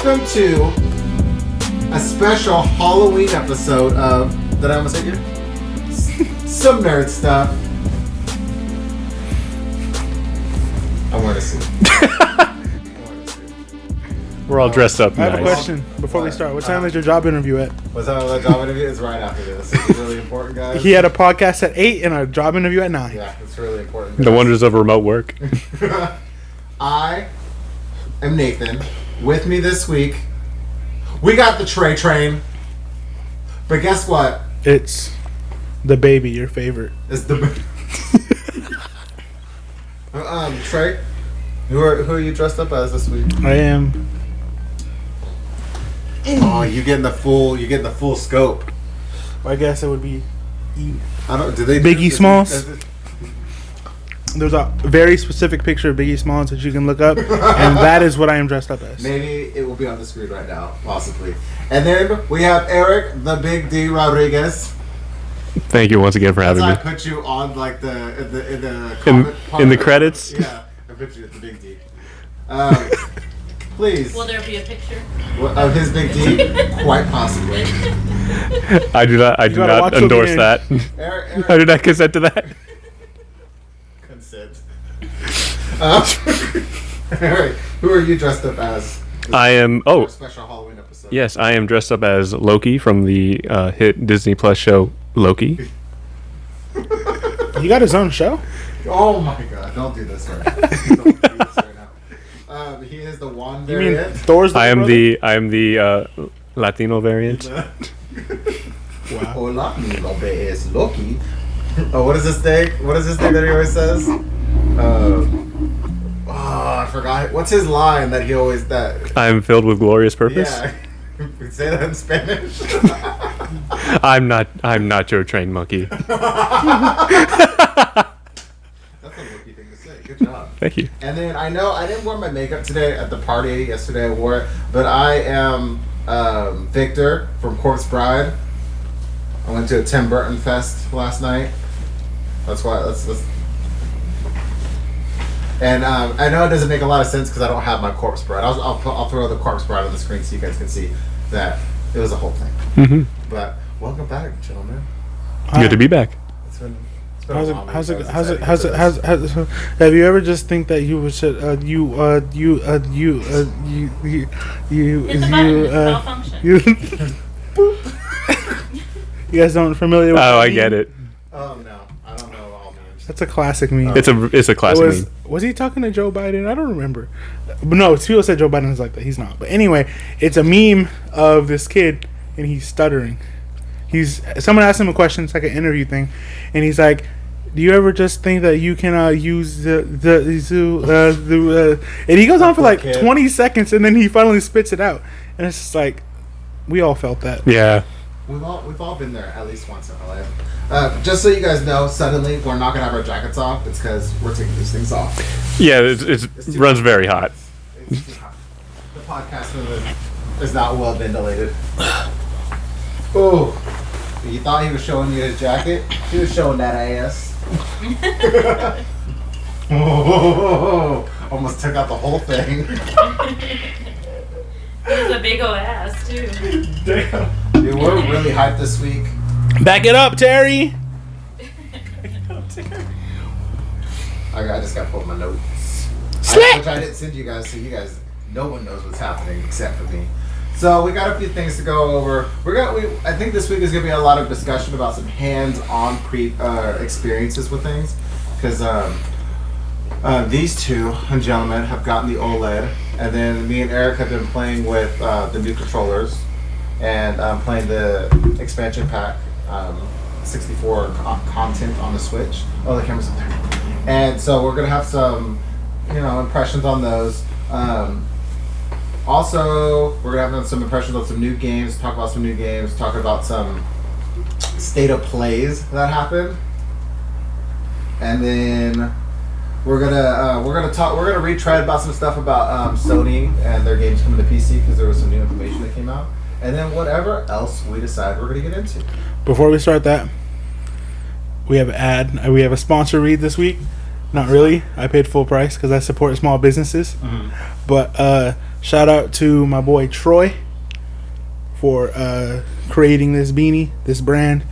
welcome to a special Halloween episode of, did I almost hit you? Some nerd stuff. I'm wearing a suit. We're all dressed up. I have a question before we start. What time is your job interview at? What's up with the job interview? It's right after this. It's really important, guys. He had a podcast at 8 and a job interview at 9. Yeah, it's really important. The wonders of remote work. I am Nathan. With me this week, we got the Trey Train. But guess what? It's the baby, your favorite. It's the Trey, who are you dressed up as this week? I am. Oh, you getting the full scope. I guess it would be. I don't. Do they Biggie Smalls? There's a very specific picture of Biggie Smalls that you can look up, and that is what I am dressed up as. Maybe it will be on the screen right now, possibly. And then we have Eric, the Big D Rodriguez. Thank you once again for having me. I put you on like in the credits. Yeah, I put you at the Big D. Please. Will there be a picture of his Big D? Quite possibly. I do not endorse that. Eric, I do not consent to that. Consent. Eric, who are you dressed up as? I am. Our special Halloween episode. Yes, I am dressed up as Loki from the hit Disney Plus show Loki. He got his own show? Oh my god, don't do this right now. Don't do this right now. He is the one variant. You mean Thor's the I am brother? the Latino variant. Wow. Hola, mi nombre es Loki. Oh, what is this thing? What is this thing that he always says? I forgot. What's his line that he always that? I am filled with glorious purpose. Yeah. Say that in Spanish. I'm not your trained monkey. That's a Loki thing to say. Good job. Thank you. And then I know I didn't wear my makeup today at the party. Yesterday I wore it, but I am Victor from Corpse Bride. I went to a Tim Burton fest last night. That's why. That's. And I know it doesn't make a lot of sense because I don't have my Corpse Bride. I'll throw the Corpse Bride on the screen so you guys can see that it was a whole thing. Mm-hmm. But welcome back, gentlemen. Good to be back. It's been How's it? Have you ever just think that you should Hit the button. Malfunction. You guys don't familiar with Oh, that I meme? get it. Oh no, I don't know all memes. That's a classic meme. It's a classic meme. Was he talking to Joe Biden? I don't remember. But no, people said Joe Biden's like that. He's not. But anyway, it's a meme of this kid and he's stuttering. Someone asked him a question. It's like an interview thing, and he's like, "Do you ever just think that you can use the and he goes on for like 20 seconds, and then he finally spits it out, and it's just like, we all felt that. Yeah. We've all been there at least once in our life. Just so you guys know, suddenly we're not gonna have our jackets off. It's because we're taking these things off. Yeah, it runs very hot. It's too hot. The podcast is not well ventilated. Oh, you thought he was showing you his jacket? He was showing that ass. Oh, almost took out the whole thing. It's a big ol' ass too. Damn. Dude, we're really hyped this week. Back it up, Terry. I just got to pull up my notes. Slap. Which I didn't send you guys, so you guys, no one knows what's happening except for me. So we got a few things to go over. I think this week is going to be a lot of discussion about some hands-on experiences with things, because these two gentlemen have gotten the OLED, and then me and Eric have been playing with the new controllers, and playing the expansion pack 64 content on the Switch. Oh, the camera's up there. And so we're gonna have some, impressions on those. Also, we're gonna have some impressions on some new games. Talk about some new games. Talk about some state of plays that happened, and then we're gonna retread about some stuff about Sony and their games coming to PC because there was some new information that came out, and then whatever else we decide we're gonna get into. Before we start that, we have an ad. We have a sponsor read this week. Not really. I paid full price because I support small businesses. Mm-hmm. But Shout out to my boy Troy for creating this beanie, this brand.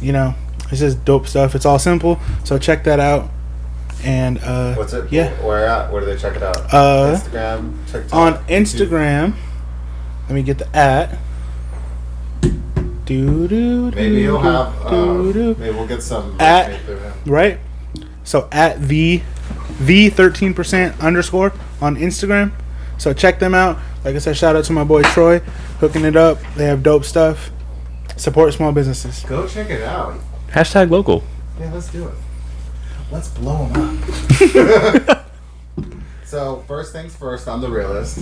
You know, it's just dope stuff. It's all simple, so check that out. And what's it? Yeah. Where at? Where do they check it out? Instagram, TikTok. On Instagram, let me get the @ Maybe he'll have. Maybe we'll get some. @ right. So @ the 13% _ on Instagram. So check them out. Like I said, shout out to my boy Troy, hooking it up. They have dope stuff. Support small businesses. Go check it out. Hashtag local. Yeah, let's do it. Let's blow them up. So first things first, I'm the realist.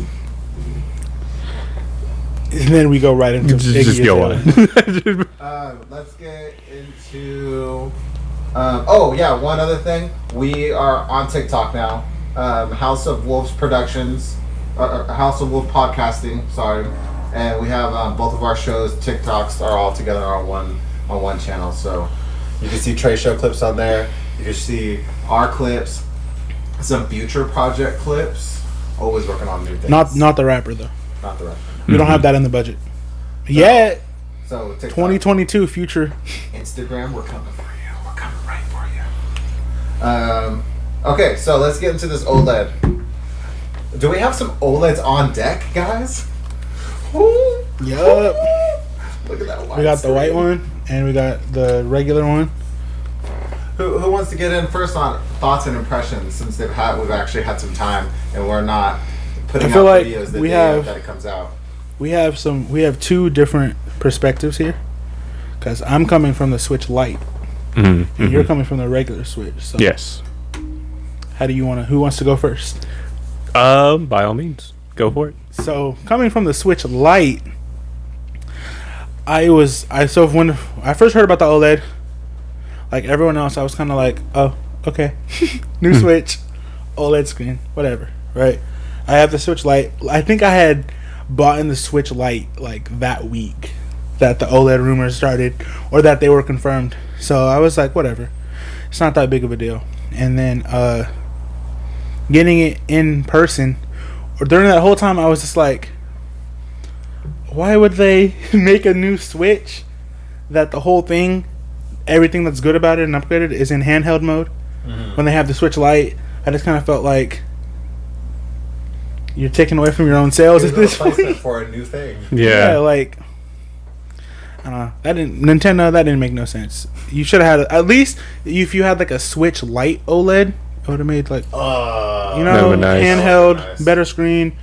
And then we go right into Just go on. Let's get into. Oh yeah, one other thing. We are on TikTok now. House of Wolves Productions, House of Wolf Podcasting. Sorry, and we have both of our shows. TikToks are all together on one channel. So you can see Trey Show clips on there. You can see our clips, some future project clips. Always working on new things. Not the rapper though. Not the rapper. We don't have that in the budget yet. So TikTok, 2022 future. Instagram, we're coming for you. We're coming right for you. Okay, so let's get into this OLED. Do we have some OLEDs on deck, guys? Ooh. Yup. Look at that white. We got the white screen. one and we got the regular one. Who wants to get in first on thoughts and impressions, since we've actually had some time and we're not putting I feel out like videos the we day have- that it comes out. We have two different perspectives here, because I'm coming from the Switch Lite and you're coming from the regular Switch. So Yes. how do you want to? Who wants to go first? By all means, go for it. So coming from the Switch Lite, so when I first heard about the OLED, like everyone else, I was kind of like, oh, okay, new Switch, OLED screen, whatever, right? I have the Switch Lite. I think I had bought in the Switch Lite like that week that the OLED rumors started, or that they were confirmed. So I was like, whatever, it's not that big of a deal. And then getting it in person, or during that whole time, I was just like, why would they make a new Switch that the whole thing, everything that's good about it and upgraded is in handheld mode? When they have the Switch Lite, I just kind of felt like you're taking away from your own sales at this point. For a new thing. Yeah. Like, I don't know. Nintendo, that didn't make no sense. You should have had, at least if you had like a Switch Lite OLED, it would have made like, That would be nice. handheld, Nice. better screen.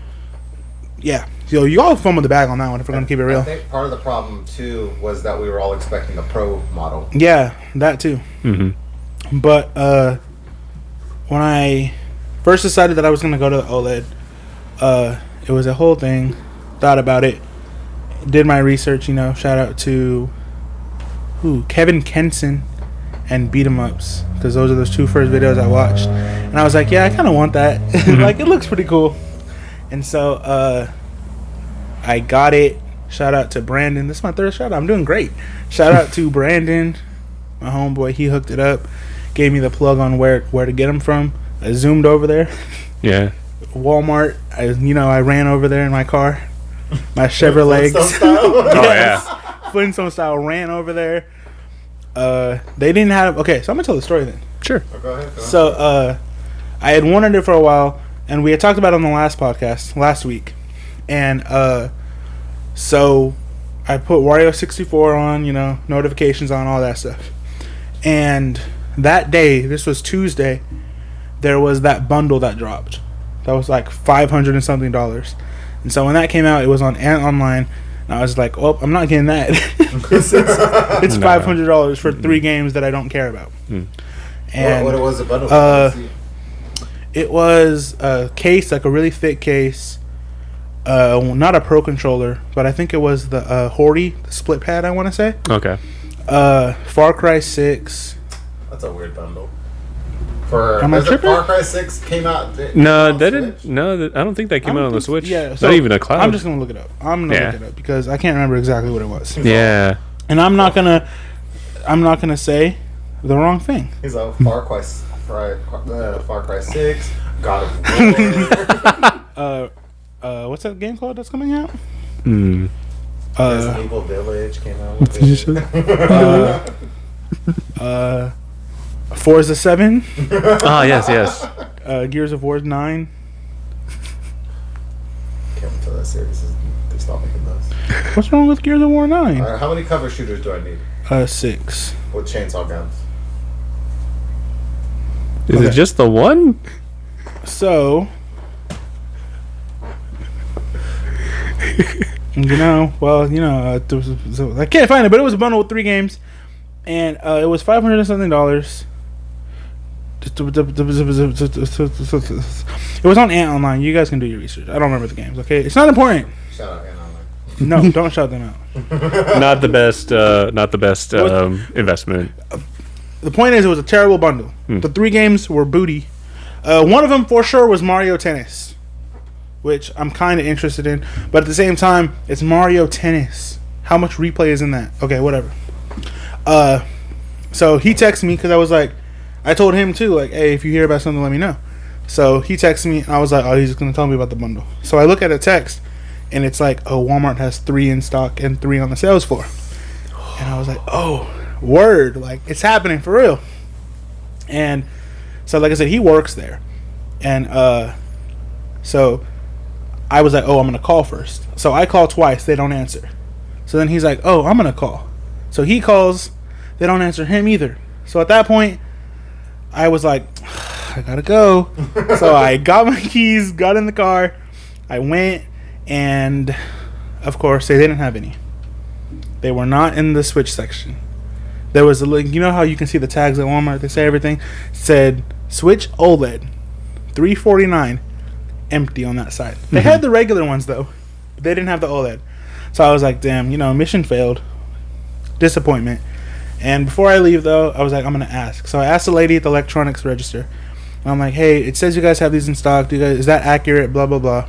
Yeah. So you all fumbled the bag on that one if we're going to keep it I real. think part of the problem too was that we were all expecting a Pro model. Yeah, that too. Mm-hmm. But when I first decided that I was going to go to the OLED, it was a whole thing. Thought about it. Did my research, shout out to Kevin Kenson and Beat 'em Ups, because those are those two first videos I watched. And I was like, yeah, I kind of want that. Like, it looks pretty cool. And so I got it. Shout out to Brandon. This is my third shout out. I'm doing great. Shout out to Brandon, my homeboy. He hooked it up. Gave me the plug on where to get them from. I zoomed over there. Yeah. Walmart. I ran over there in my car. My Chevrolet. Oh yeah. Flintstone style. Ran over there. They didn't have. Okay, so I'm gonna tell the story then. Sure. Oh, go ahead. So I had wanted it for a while, and we had talked about it on the last podcast last week, and so I put Wario 64 on, notifications on, all that stuff, and that day, this was Tuesday, there was that bundle that dropped. That was like $500 and something. And so when that came out, it was on online. And I was like, oh, I'm not getting that. it's No. $500 for 3 games that I don't care about. And what was the bundle? it was a case, like a really thick case. Not a Pro controller, but I think it was the Hori, the split pad, I want to say. Okay. Far Cry 6. That's a weird bundle. For Am I tripping? Far Cry 6 came out. No, on that Switch? didn't. No, I don't think that came out on the Switch. Yeah, Not even a cloud. I'm just gonna look it up. Look it up because I can't remember exactly what it was. Yeah. And I'm not gonna say the wrong thing. He's a Far Cry 6, God of War. what's that game called that's coming out? Hmm. Resident Evil Village came out with it. Forza 7. Ah, yes. Gears of War 9. Can't wait till that series they stop making those. What's wrong with Gears of War 9? Alright, how many cover shooters do I need? 6. With chainsaw guns. Is it just the one? So, so I can't find it, but it was a bundle with 3 games, and it was $500 and something. It was on Ant Online. You guys can do your research. I don't remember the games. Okay, it's not important. Shout out Ant Online. No, don't shout them out. Not the best. Investment. The point is, it was a terrible bundle. The 3 games were booty. One of them for sure was Mario Tennis, which I'm kind of interested in, but at the same time, it's Mario Tennis. How much replay is in that? Okay, whatever. So he texted me because I was like, I told him too, like, hey, if you hear about something, let me know. So he texted me, and I was like, oh, he's gonna tell me about the bundle. So I look at a text, and it's like, oh, Walmart has 3 in stock and 3 on the sales floor. And I was like, oh, word, like it's happening for real. And so, like I said, he works there, and so I was like, oh, I'm gonna call first. So I call twice, they don't answer. So then he's like, oh, I'm gonna call. So he calls, they don't answer him either. So at that point, I was like, I gotta go. So I got my keys, got in the car, I went, and of course they didn't have any. They were not in the Switch section. There was a link. You know how you can see the tags at Walmart? They say everything. It said Switch OLED, $349, empty on that side. They had the regular ones though, but they didn't have the OLED. So I was like, damn, mission failed. Disappointment. And before I leave though, I was like, I'm gonna ask. So I asked the lady at the electronics register. I'm like, hey, it says you guys have these in stock. Is that accurate? Blah blah blah.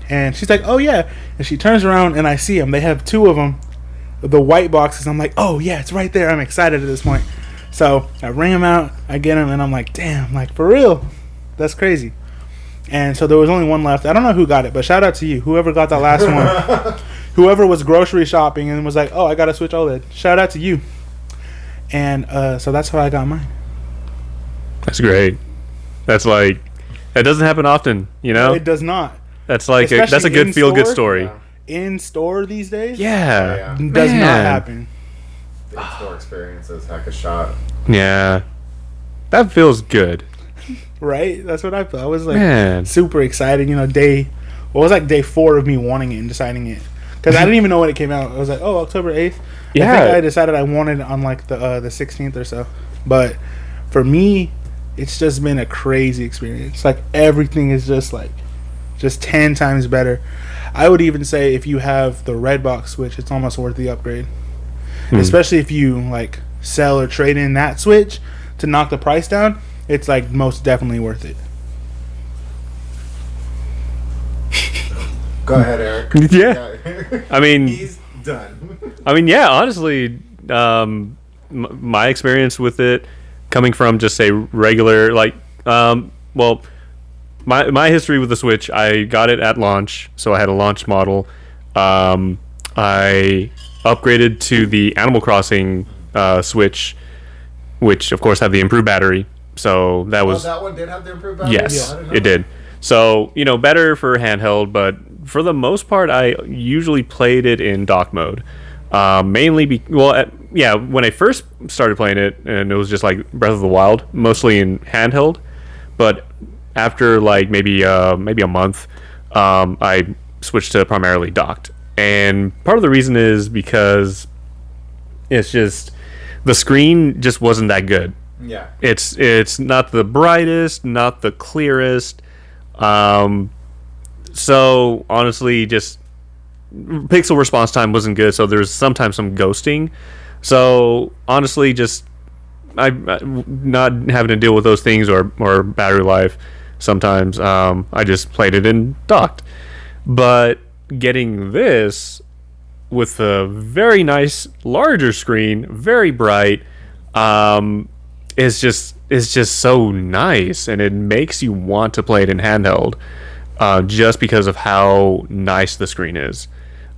And she's like, oh yeah. And she turns around and I see them. They have 2 of them. The white boxes. I'm like, oh yeah, it's right there. I'm excited at this point. So I ring them out, I get them, and I'm like, damn, like for real, that's crazy. And so there was only one left. I don't know who got it, but shout out to you, whoever got that last one. Whoever was grocery shopping and was like, oh, I gotta Switch OLED. Shout out to you. And so that's how I got mine. That's great. That's like, that doesn't happen often, No, it does not. That's like that's a good feel good story. Yeah. In store these days, Yeah, does not happen. The in-store experience is heck a shot. Yeah, that feels good. Right? That's what I felt. I was like super excited. Day 4 of me wanting it and deciding it, because I didn't even know when it came out. I was like, oh, October 8th. Yeah, I think I decided I wanted it on like the 16th or so. But for me, it's just been a crazy experience. Like everything is just 10 times better. I would even say if you have the Redbox Switch, it's almost worth the upgrade. Especially if you like sell or trade in that Switch to knock the price down, it's like most definitely worth it. Go ahead, Eric. Yeah. I mean, he's done. I mean, yeah, honestly, my experience with it coming from just a regular, my history with the Switch, I got it at launch, so I had a launch model. I upgraded to the Animal Crossing Switch, which of course had the improved battery. So that was that one did have the improved battery. Yes, it did. So better for handheld, but for the most part, I usually played it in dock mode. Mainly, when I first started playing it, and it was just like Breath of the Wild, mostly in handheld. But after like maybe a month, I switched to primarily docked. And part of the reason is because it's just the screen just wasn't that good. Yeah. It's not the brightest, not the clearest. So honestly, just pixel response time wasn't good. So there's sometimes some ghosting. So honestly, just I not having to deal with those things or battery life. Sometimes I just played it in docked. But getting this with a very nice larger screen, very bright, is just so nice, and it makes you want to play it in handheld. just because of how nice the screen is.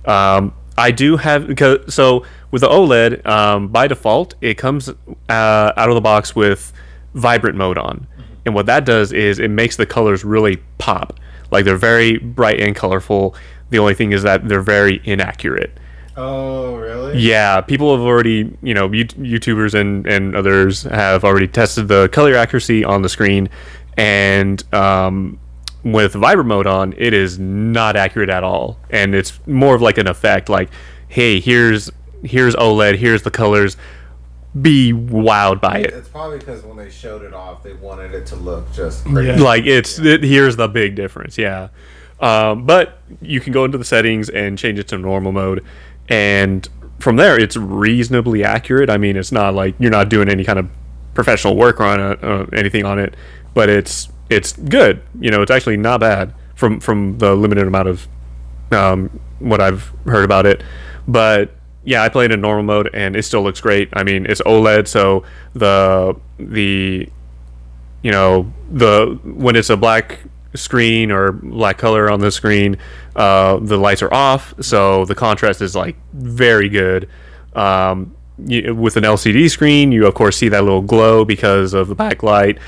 I do have so with the OLED, by default, it comes out of the box with vibrant mode on, and what that does is it makes the colors really pop. Like they're very bright and colorful. The only thing is that they're very inaccurate. Oh, really? Yeah, people have already, YouTubers and others have already tested the color accuracy on the screen, and with vibrant mode on, it is not accurate at all, and it's more of like an effect. Like, hey, here's OLED, here's the colors. Be wowed by it. It's probably because when they showed it off, they wanted it to look just crazy. Yeah. Like here's the big difference. Yeah, but you can go into the settings and change it to normal mode, and from there it's reasonably accurate. I mean, it's not like you're not doing any kind of professional work on it, anything on it, but it's good. It's actually not bad from the limited amount of what I've heard about it. But yeah, I played in normal mode and it still looks great. I mean, it's OLED, so the when it's a black screen or black color on the screen, the lights are off, so the contrast is like very good. With an LCD screen, you of course see that little glow because of the backlight.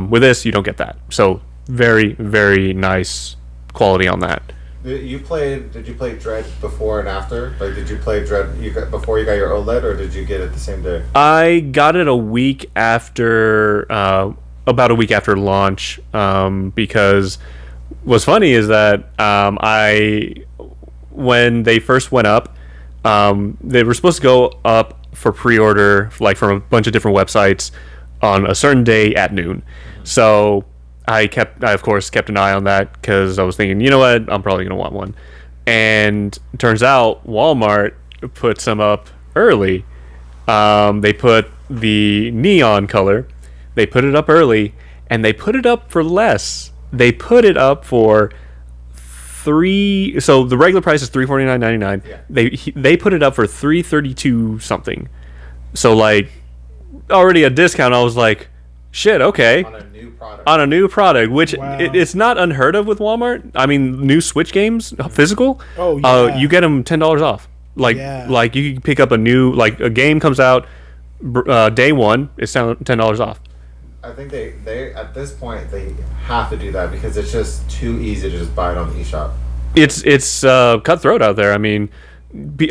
With this, you don't get that. So very, very nice quality on that. Did you play Dread before and after? Like, did you play Dread before you got your OLED, or did you get it the same day? I got it a week after, about a week after launch, because what's funny is that when they first went up, they were supposed to go up for pre-order, like from a bunch of different websites, on a certain day at noon. So I of course kept an eye on that because I was thinking, you know what, I'm probably gonna want one. And it turns out Walmart put some up early. They put the neon color, they put it up early, and they put it up for less. They put it up for so the regular price is $349.99. Yeah. They put it up for $332 something. So like already a discount. I was like, shit, okay. On a new product, which Wow. it's not unheard of with Walmart. I mean, new Switch games, physical. Oh, yeah. You get them $10 off. Like you can pick up a new, like a game comes out day one, it's $10 off. I think they at this point they have to do that because it's just too easy to just buy it on the eShop. It's cutthroat out there. I mean,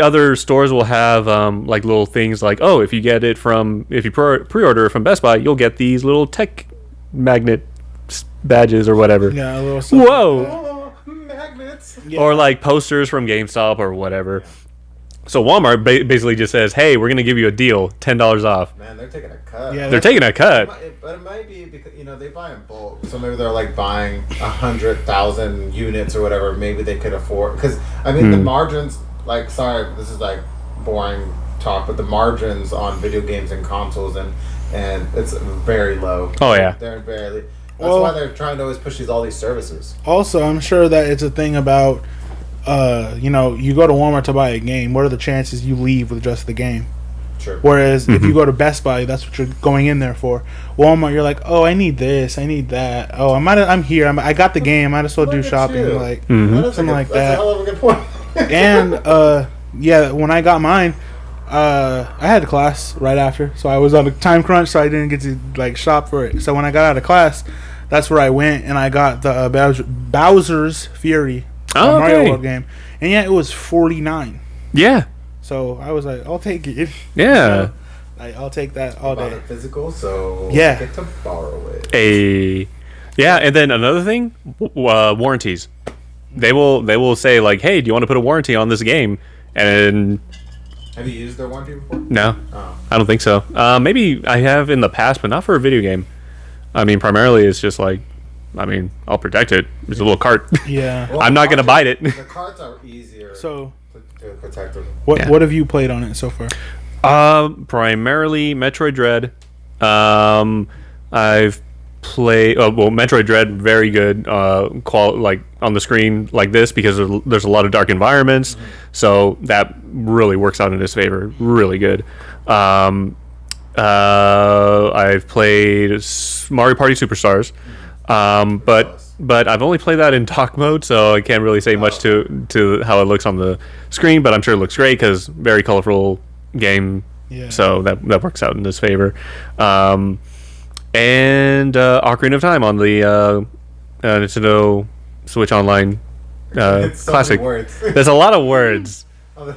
other stores will have like little things like, oh, if you pre-order from Best Buy, you'll get these little tech magnet badges or whatever. Yeah, a little stuff. Whoa. Oh, magnets. Yeah. Or like posters from GameStop or whatever. So Walmart basically just says, hey, we're going to give you a deal, $10 off. Man, they're taking a cut. Yeah, They're taking a cut. But it might be because they buy in bulk, so maybe they're like buying 100,000 units or whatever. Maybe they could afford, because I mean the margins. Like, sorry, this is like boring talk, but the margins on video games and consoles and it's very low. Oh, yeah. They're very. That's Well, why they're trying to always push all these services. Also, I'm sure that it's a thing about, you go to Walmart to buy a game. What are the chances you leave with just the game? Sure. Whereas if you go to Best Buy, that's what you're going in there for. Walmart, you're like, oh, I need this, I need that. Oh, I'm here. I got the game. Might as well do Look at shopping. you. Like Something like That's a that. hell of a good point. And yeah, when I got mine, I had class right after, so I was on a time crunch, so I didn't get to like shop for it. So when I got out of class, that's where I went and I got the Bowser's Fury Mario World game, and yeah, it was $49. Yeah. So I was like, I'll take it. Yeah. I'll take that all Bought day. it physical, so Yeah. I get to borrow it. Yeah, and then another thing, warranties. They will say like, hey, do you want to put a warranty on this game? And Have you used their warranty before? no, Oh. I don't think so. Maybe I have in the past, but not for a video game. I mean, primarily it's just like, I mean, I'll protect it. It's a little cart. Yeah. Well, I'm not gonna bite it. The cards are easier So to protect them. what have you played on it so far? Primarily Metroid Dread. I've played Metroid Dread, very good like on the screen like this, because there's a lot of dark environments, so that really works out in his favor. Really good. I've played Mario Party Superstars, but but I've only played that in dock mode, so I can't really say much to how it looks on the screen. But I'm sure it looks great because very colorful game. Yeah. So that works out in his favor. And Ocarina of Time on the Nintendo Switch Online It's so classic. many words. There's a lot of words. Oh,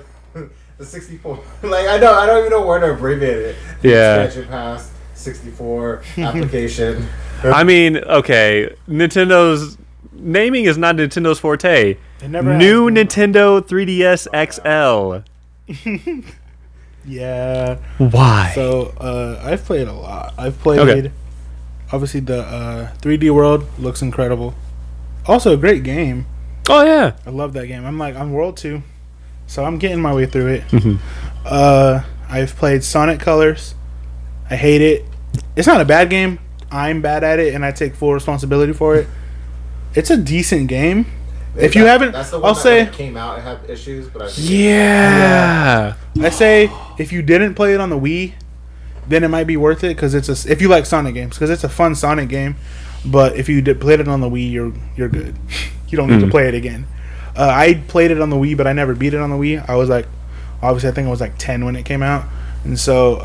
the 64. Like I don't even know where to abbreviate it. Yeah. Expansion pass, 64 application. I mean, okay, Nintendo's naming is not Nintendo's forte. It never New has been. Nintendo 3DS XL. Yeah. Why? So I've played a lot. I've played Okay. obviously the 3D World looks incredible. Also a great game. Oh yeah. I love that game. I'm World 2, so I'm getting my way through it. Mhm. I've played Sonic Colors. I hate it. It's not a bad game. I'm bad at it, and I take full responsibility for it. It's a decent game. If you haven't, that's the one I'll that say, when it came out, it had issues, but I think Yeah. I say if you didn't play it on the Wii, then it might be worth it because if you like Sonic games, because it's a fun Sonic game. But if you played it on the Wii, you're good. You don't need to play it again. I played it on the Wii, but I never beat it on the Wii. I was obviously I think I was 10 when it came out, and so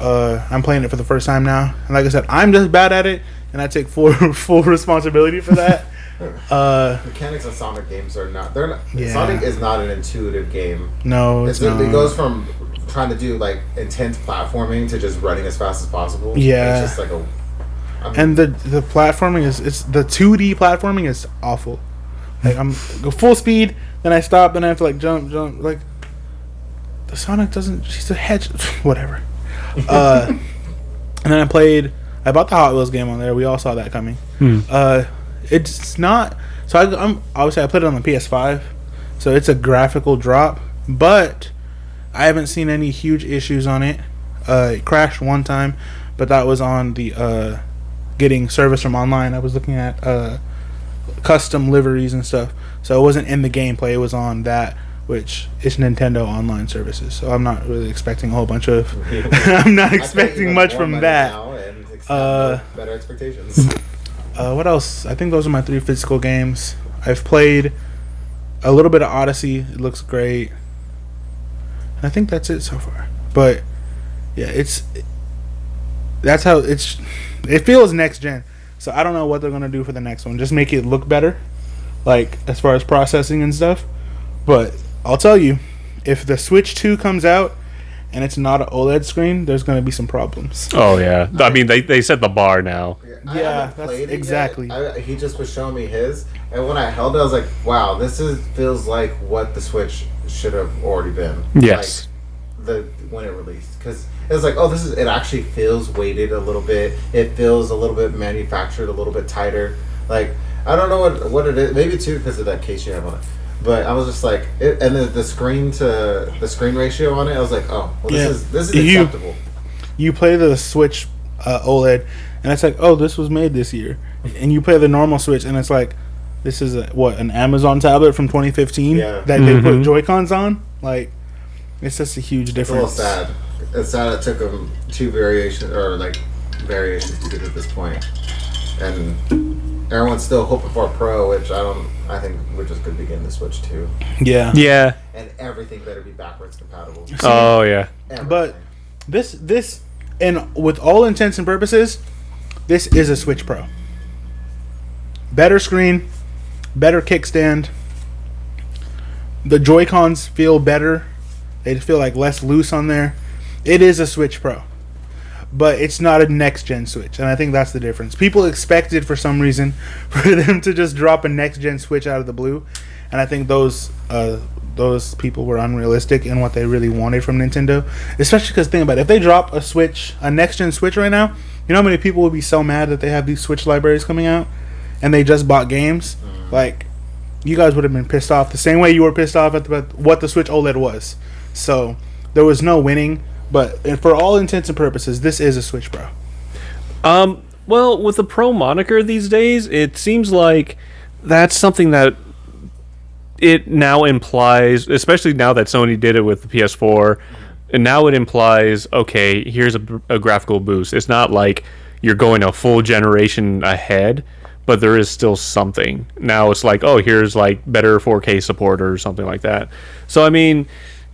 I'm playing it for the first time now. And like I said, I'm just bad at it, and I take full responsibility for that. mechanics of Sonic games are not. Yeah. Sonic is not an intuitive game. No, it's not. It goes from trying to do intense platforming to just running as fast as possible. Yeah. It's just And the platforming is the 2D platforming is awful. I'm go full speed, then I stop, then I have to jump. The Sonic doesn't. She's a hedge. Whatever. And then I bought the Hot Wheels game on there. We all saw that coming. It's not. So I'm obviously I put it on the PS5, so it's a graphical drop, but I haven't seen any huge issues on it. It crashed one time, but that was on the getting service from online. I was looking at custom liveries and stuff, so it wasn't in the gameplay. It was on that, which is Nintendo online services. So I'm not really expecting a whole bunch of. I'm not expecting much from that. Better expectations. What else? I think those are my 3 physical games. I've played a little bit of Odyssey. It looks great. And I think that's it so far. But yeah, that's how it feels next gen. So I don't know what they're gonna do for the next one. Just make it look better, as far as processing and stuff. But I'll tell you, if the Switch 2 comes out and it's not an OLED screen, there's gonna be some problems. Oh yeah. I mean, they set the bar now. I Yeah, haven't that's played it exactly. yet. He just was showing me his, and when I held it, I was like, "Wow, feels like what the Switch should have already been." Yes. When it released, because it was it actually feels weighted a little bit. It feels a little bit manufactured, a little bit tighter. I don't know what it is. Maybe too because of that case you have on it. But I was just and the screen ratio on it, I was like, "Oh, well, this is acceptable." You play the Switch OLED, and it's this was made this year. And you play the normal Switch, and it's this is an Amazon tablet from 2015 that they put Joy-Cons on. It's just a huge difference. It's a little sad. It's sad it took them 2 variations to get to this point, and everyone's still hoping for a Pro, which I think we're just gonna begin the Switch 2. Yeah. Yeah. And everything better be backwards compatible. Oh yeah. Everything. But this, and with all intents and purposes, this is a Switch Pro. Better screen, better kickstand. The Joy-Cons feel better. They feel less loose on there. It is a Switch Pro, but it's not a next-gen Switch, and I think that's the difference. People expected, for some reason, for them to just drop a next-gen Switch out of the blue, and I think those people were unrealistic in what they really wanted from Nintendo. Especially because, think about it, if they drop a next-gen Switch right now, you know how many people would be so mad that they have these Switch libraries coming out, and they just bought games? You guys would have been pissed off the same way you were pissed off at what the Switch OLED was. So there was no winning, but for all intents and purposes, this is a Switch Pro. Well, with the Pro moniker these days, it seems like that's something that it now implies, especially now that Sony did it with the PS4, and now it implies, okay, here's a graphical boost. It's not like you're going a full generation ahead, but there is still something. Now it's like, oh, here's like better 4K support or something like that. So I mean,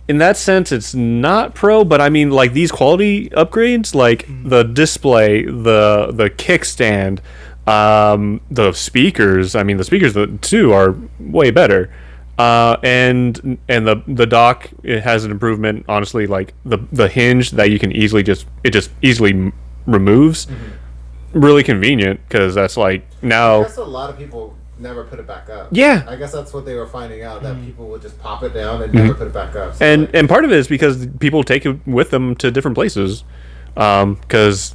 in that sense, it's not pro, but I mean, like these quality upgrades, like the display, the kickstand, the speakers. I mean, the speakers too are way better. And the dock, it has an improvement. Honestly, like the hinge that you can easily just easily removes. Really convenient, because that's like now. I guess a lot of people never put it back up. Yeah. I guess that's what they were finding out, that people would just pop it down and never put it back up. So And part of it is because people take it with them to different places. Because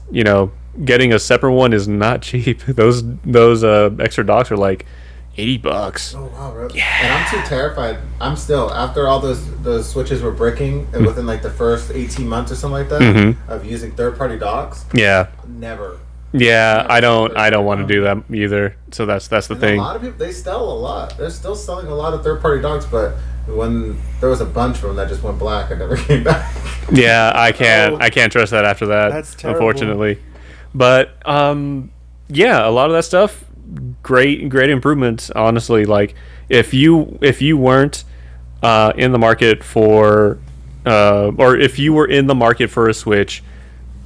getting a separate one is not cheap. Those extra docks are like $80. Oh wow, really? Yeah. And I'm too terrified. I'm still, after all those switches were breaking, and within like the first 18 months or something like that of using third-party docks. Yeah. Never. Yeah, I don't want to do that either. So that's the thing. A lot of people, they sell a lot. They're still selling a lot of third-party docks, but when there was a bunch of them that just went black and never came back. Yeah, I can't trust that after that. That's terrible. Unfortunately. But yeah, a lot of that stuff, great improvements. Honestly, like if you weren't in the market for, or if you were in the market for a Switch,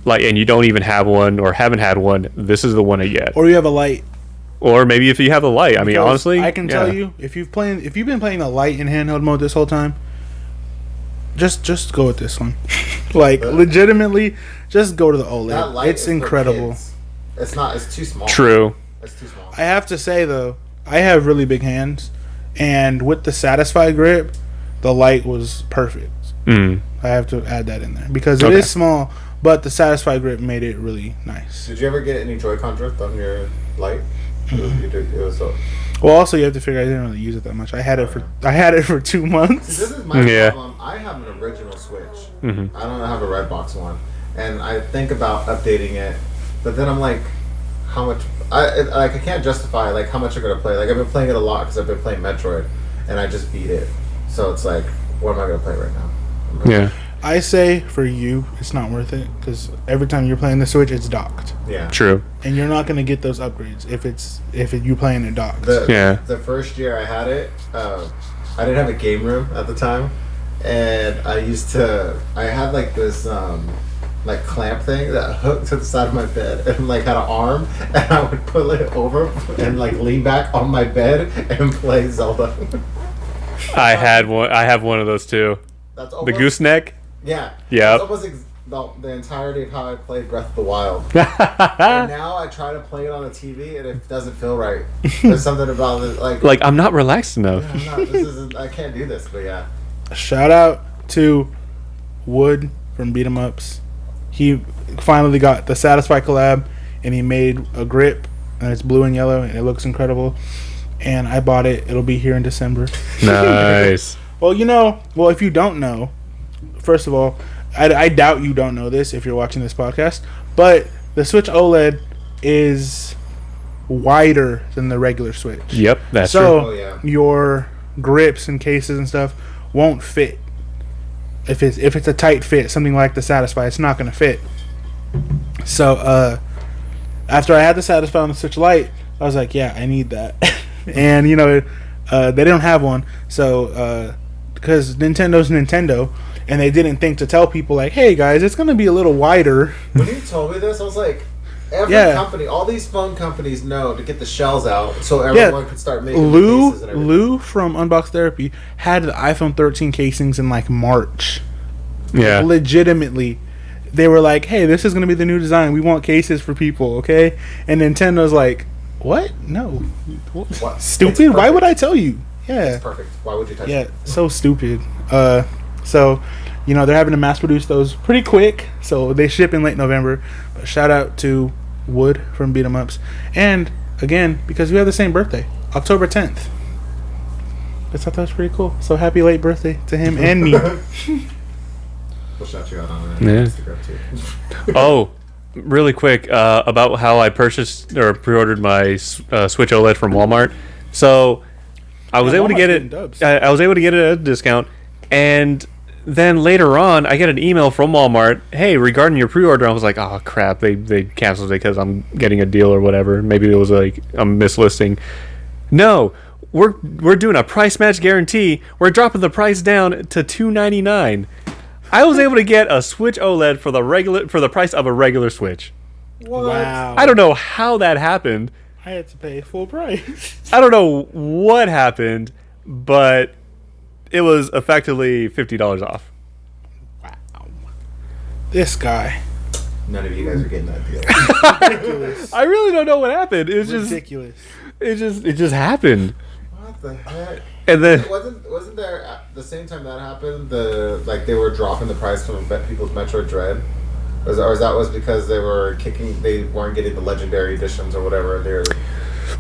like, and you don't even have one or haven't had one, this is the one to get. Or you have a light. Or maybe if you have the light. I mean, honestly, I can tell you, if you've been playing the light in handheld mode this whole time, just go with this one. Like, legitimately, just go to the OLED. That light it's incredible. It's not. It's too small. True. It's too small. I have to say though, I have really big hands, and with the Satisfy grip, the light was perfect. I have to add that in there because it is small, but the Satisfy grip made it really nice. Did you ever get any Joy-Con drift on your light? It was well, also you have to figure I didn't really use it that much. I had it for 2 months. See, this is my problem. I have an original Switch. I don't have a Redbox one, and I think about updating it, but then I'm like, how much? I can't justify like how much I'm gonna play. Like I've been playing it a lot because I've been playing Metroid, and I just beat it. So it's like, what am I gonna play right now? Yeah. I say for you, it's not worth it because every time you're playing the Switch, it's docked. Yeah. True. And you're not gonna get those upgrades if you playing it docked. The first year I had it, I didn't have a game room at the time, and I had like this like clamp thing that hooked to the side of my bed and like had an arm, and I would pull it over and like lean back on my bed and play Zelda. I have one of those too. That's almost, the gooseneck. Yeah. Yeah. That's almost the entirety of how I played Breath of the Wild. And now I try to play it on the TV and it doesn't feel right. There's something about it like I'm not relaxed enough. Yeah, I can't do this, but yeah. Shout out to Wood from Beat 'em Ups. He finally got the Satisfy collab and he made a grip and it's blue and yellow and it looks incredible. And I bought it. It'll be here in December. Nice. Well, if you don't know, first of all, I doubt you don't know this if you're watching this podcast, but the Switch OLED is wider than the regular Switch. Yep, that's true. Oh, yeah. Your grips and cases and stuff won't fit. If it's a tight fit, something like the Satisfy, it's not going to fit. So, after I had the Satisfy on the Switch Lite, I was like, yeah, I need that. And, they don't have one, so because Nintendo's Nintendo, and they didn't think to tell people like, "Hey guys, it's gonna be a little wider." When you told me this, I was like, every company, all these phone companies know to get the shells out so everyone can start making cases and everything. Lou from Unbox Therapy had the iPhone 13 casings in like March. Yeah, legitimately, they were like, "Hey, this is gonna be the new design. We want cases for people, okay?" And Nintendo's like, "What? No, What? Stupid. Why would I tell you?" Yeah. It's perfect. Why would you touch it? Yeah, so stupid. So, they're having to mass produce those pretty quick. So they ship in late November. But shout out to Wood from Beat 'em Ups. And again, because we have the same birthday, October 10th. I thought that was pretty cool. So happy late birthday to him and me. We'll shout you out on Instagram too. Oh, really quick about how I purchased or pre-ordered my Switch OLED from Walmart. So I was able to get it. I was able to get it at a discount, and then later on, I get an email from Walmart. Hey, regarding your pre-order, I was like, oh crap, they canceled it because I'm getting a deal or whatever. Maybe it was like a mislisting. No, we're doing a price match guarantee. We're dropping the price down to $299. I was able to get a Switch OLED for the price of a regular Switch. What? Wow. I don't know how that happened. I had to pay full price. I don't know what happened, but it was effectively $50 off. Wow. This guy. None of you guys are getting that deal. Ridiculous. I really don't know what happened. It was Ridiculous. it just happened. What the heck? And then Wasn't there at the same time that happened? They were dropping the price from people's Metroid Dread, or that was because they weren't getting the legendary editions or whatever.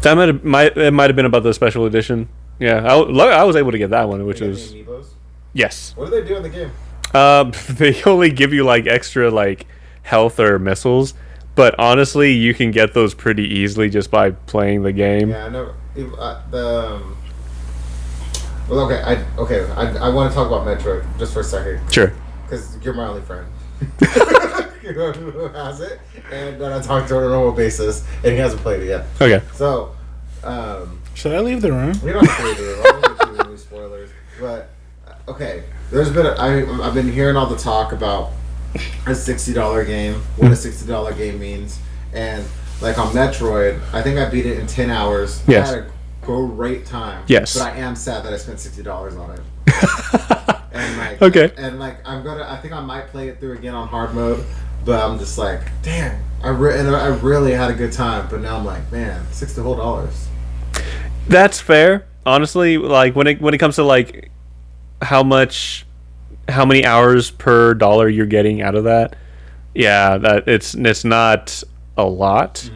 that might have been about the special edition. Yeah, I was able to get that one, which was yes. What do they do in the game? They only give you like extra like health or missiles, but honestly, you can get those pretty easily just by playing the game. Yeah, I know. Well, I want to talk about Metroid just for a second. Sure. Because you're my only friend who has it, and then I talk to her on a normal basis, and he hasn't played it yet. Okay. So, Should I leave the room? we don't have to read it. I won't give you any spoilers. But okay, I've been hearing all the talk about a $60 game, what a $60 game means, and like on Metroid, I think I beat it in 10 hours. Yes. I had a great time. Yes. But I am sad that I spent $60 on it. And like, Okay. And like, I think I might play it through again on hard mode, but I'm just like, damn, I really had a good time, but now I'm like, man, $60 That's fair. Honestly, like when it comes to like how many hours per dollar you're getting out of that, yeah, that it's not a lot.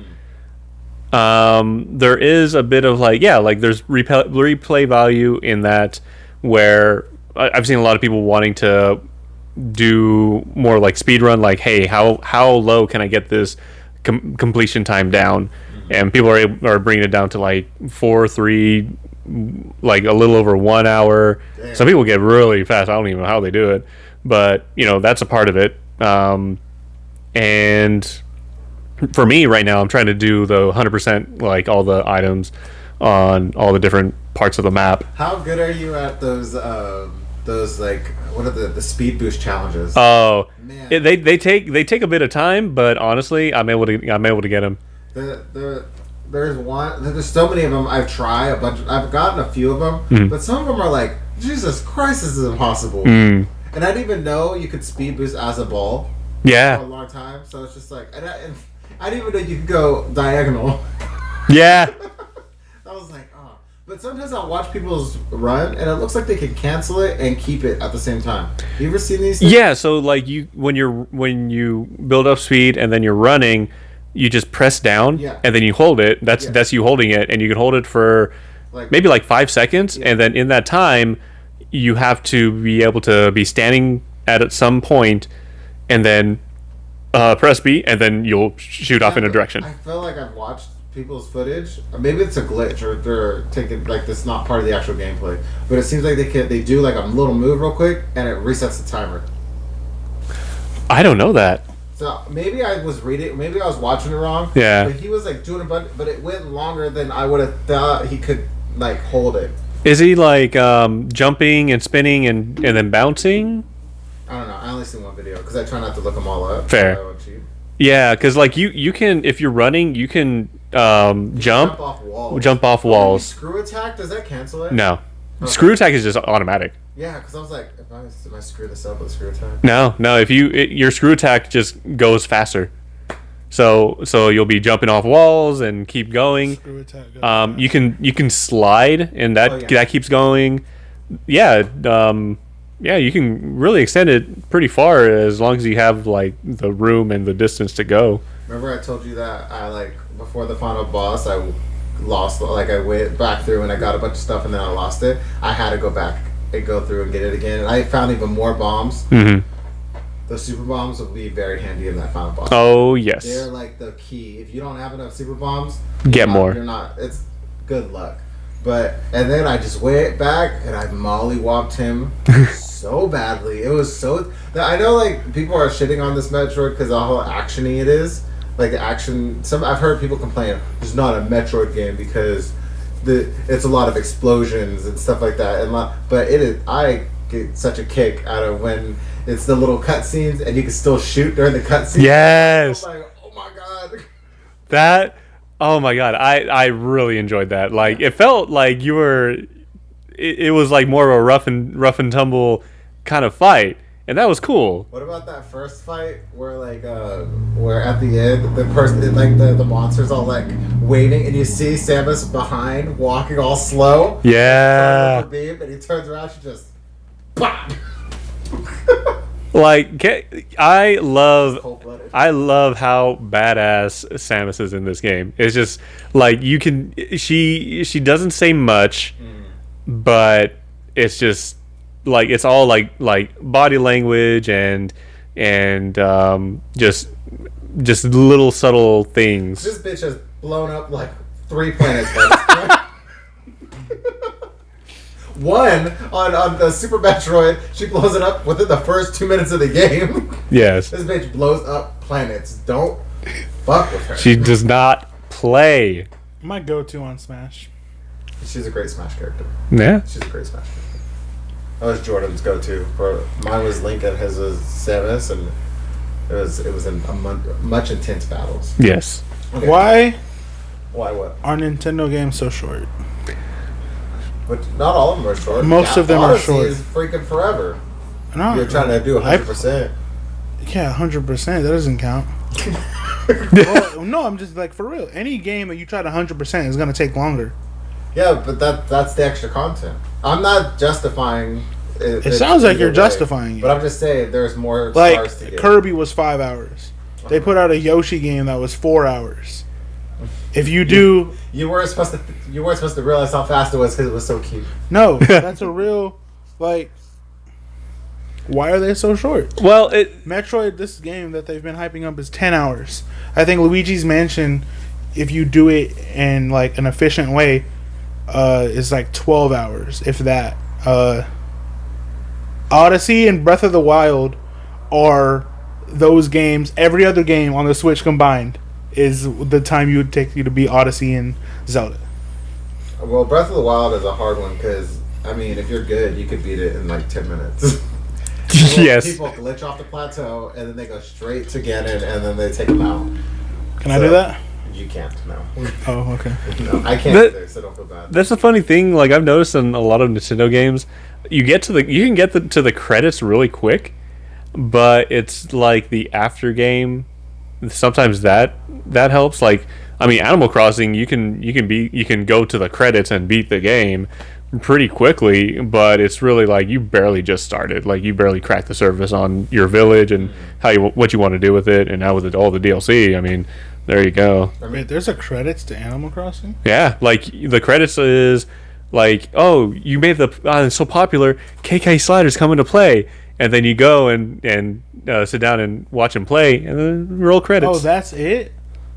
There is a bit of like there's replay value in that, where I've seen a lot of people wanting to do more like speed run, like, hey, how low can I get this completion time down? And people are bringing it down to like 3, like a little over 1 hour. Damn. Some people get really fast. I don't even know how they do it, but that's a part of it. And for me right now, I'm trying to do the 100%, like all the items on all the different parts of the map. How good are you at those like, what are the speed boost challenges? Oh, Man. they take a bit of time, but honestly, I'm able to get them. There's so many of them. I've tried a bunch. I've gotten a few of them, but some of them are like, Jesus Christ, this is impossible. And I didn't even know you could speed boost as a ball. Yeah. For a long time, so it's just like, and I didn't even know you could go diagonal. Yeah. I was like, oh. But sometimes I'll watch people's run, and it looks like they can cancel it and keep it at the same time. You ever seen these things? Yeah. So like when you build up speed and then you're running, you just press down and then you hold it. That's you holding it, and you can hold it for maybe like 5 seconds, and then in that time, you have to be able to be standing at some point, and then press B, and then you'll shoot off in a direction. I feel like I've watched people's footage. Maybe it's a glitch, or they're taking like this not part of the actual gameplay. But it seems like they do like a little move real quick, and it resets the timer. I don't know that. So maybe I was watching it wrong. Yeah. But he was like doing but it went longer than I would have thought he could like hold it. Is he like jumping and spinning and then bouncing? I don't know. I only seen one video because I try not to look them all up. Fair. So Yeah, because like you can, if you're running, you can jump off walls. Jump off walls. Screw attack, does that cancel it? No. Okay. Screw attack is just automatic. Yeah, because I was like, if I screw this up with screw attack. No. If your screw attack just goes faster, so you'll be jumping off walls and keep going. Screw attack goes You can slide, and that keeps going. Yeah. Yeah, you can really extend it pretty far as long as you have like the room and the distance to go. Remember I told you that I like before the final boss I lost, like I went back through and I got a bunch of stuff and then I lost it. I had to go back and go through and get it again. And I found even more bombs. Mm-hmm. The super bombs will be very handy in that final boss. Oh yes. They're like the key. If you don't have enough super bombs, get more. You're not. It's good luck. And then I just went back and I mollywopped him so badly. It was so. I know, like, people are shitting on this Metroid because of how actiony it is. Like the action. I've heard people complain it's not a Metroid game because it's a lot of explosions and stuff like that. But it is. I get such a kick out of when it's the little cutscenes and you can still shoot during the cutscenes. Yes. I'm like, oh my god. That. Oh my god. I really enjoyed that. Like it felt like you were. It was like more of a rough and tumble kind of fight, and that was cool. What about that first fight where where at the end the person like the monster's all like waiting and you see Samus behind walking all slow? Yeah. And he turns around, she just BOP! Like I love Cold-blooded. how badass Samus is in this game. It's just like you can she doesn't say much, but it's just like it's all like body language and just little subtle things. This bitch has blown up like 3 planets by this point. One on the Super Metroid, she blows it up within the first 2 minutes of the game. Yes. This bitch blows up planets. Don't fuck with her. She does not play. My go-to on Smash. She's a great Smash character. Yeah. She's a great Smash character. That was Jordan's go-to. Mine was Link and his was Samus, and it was in much intense battles. Yes. Okay. Why What? are Nintendo games so short? But not all of them are short. Most of them are Odyssey short. is freaking forever. No, You're trying to do 100%. Yeah, 100%. That doesn't count. Well, no, I'm just like for real. Any game that you try to 100% is gonna take longer. Yeah, but that's the extra content. I'm not justifying. It sounds like you're justifying it. But I'm just saying there's more Like stars to get. Kirby was 5 hours. They put out a Yoshi game that was 4 hours. If you do, You weren't supposed to realize how fast it was because it was so cute. no, that's a real like. Why are they so short? Well, Metroid, this game that they've been hyping up is 10 hours. I think Luigi's Mansion, if you do it in like an efficient way, is like 12 hours, if that. Odyssey and Breath of the Wild are those games. Every other game on the Switch combined is the time you would take you to beat Odyssey and Zelda. Well, Breath of the Wild is a hard one because I mean, if you're good, you could beat it in like 10 minutes. yes. People glitch off the plateau and then they go straight to Ganon and then they take them out. Can I do that? You can't. No. Oh, okay. No, I can't either, so don't feel bad. That's a funny thing. Like I've noticed in a lot of Nintendo games, you can get to the credits really quick, but it's like the after game. Sometimes that helps. Like I mean, Animal Crossing, you can go to the credits and beat the game pretty quickly, but it's really like you barely just started. Like you barely cracked the surface on your village and what you want to do with it, and now with all the DLC, I mean, there you go. Wait, there's a credits to Animal Crossing? Yeah, like the credits is like, oh, you made it's so popular, KK Slider's coming to play, and then you go and sit down and watch him play, and then roll credits. Oh, that's it?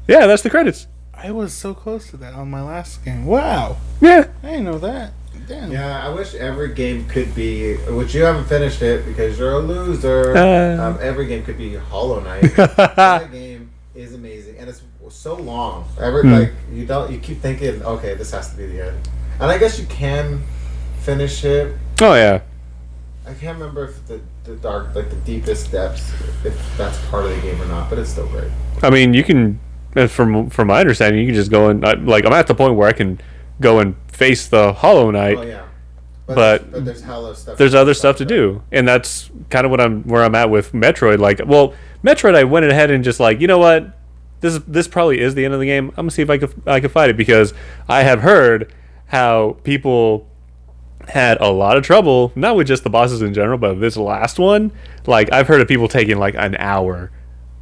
Yeah, that's the credits. I was so close to that on my last game. Wow. Yeah. I didn't know that. Damn. Yeah, I wish every game could be, which you haven't finished it because you're a loser. Every game could be Hollow Knight. That game is amazing, and it's so long. You keep thinking, okay, this has to be the end, and I guess you can finish it. Oh yeah. I can't remember if the dark, like the deepest depths, if that's part of the game or not, but it's still great. I mean, you can, from my understanding, you can just go and like I'm at the point where I can go and face the Hollow Knight. Oh yeah, but there's hella stuff. There's other stuff to do, and that's kind of where I'm at with Metroid. Like, well, Metroid, I went ahead and just like, you know what, this probably is the end of the game. I'm gonna see if I can fight it, because I have heard how people had a lot of trouble, not with just the bosses in general, but this last one. Like, I've heard of people taking like an hour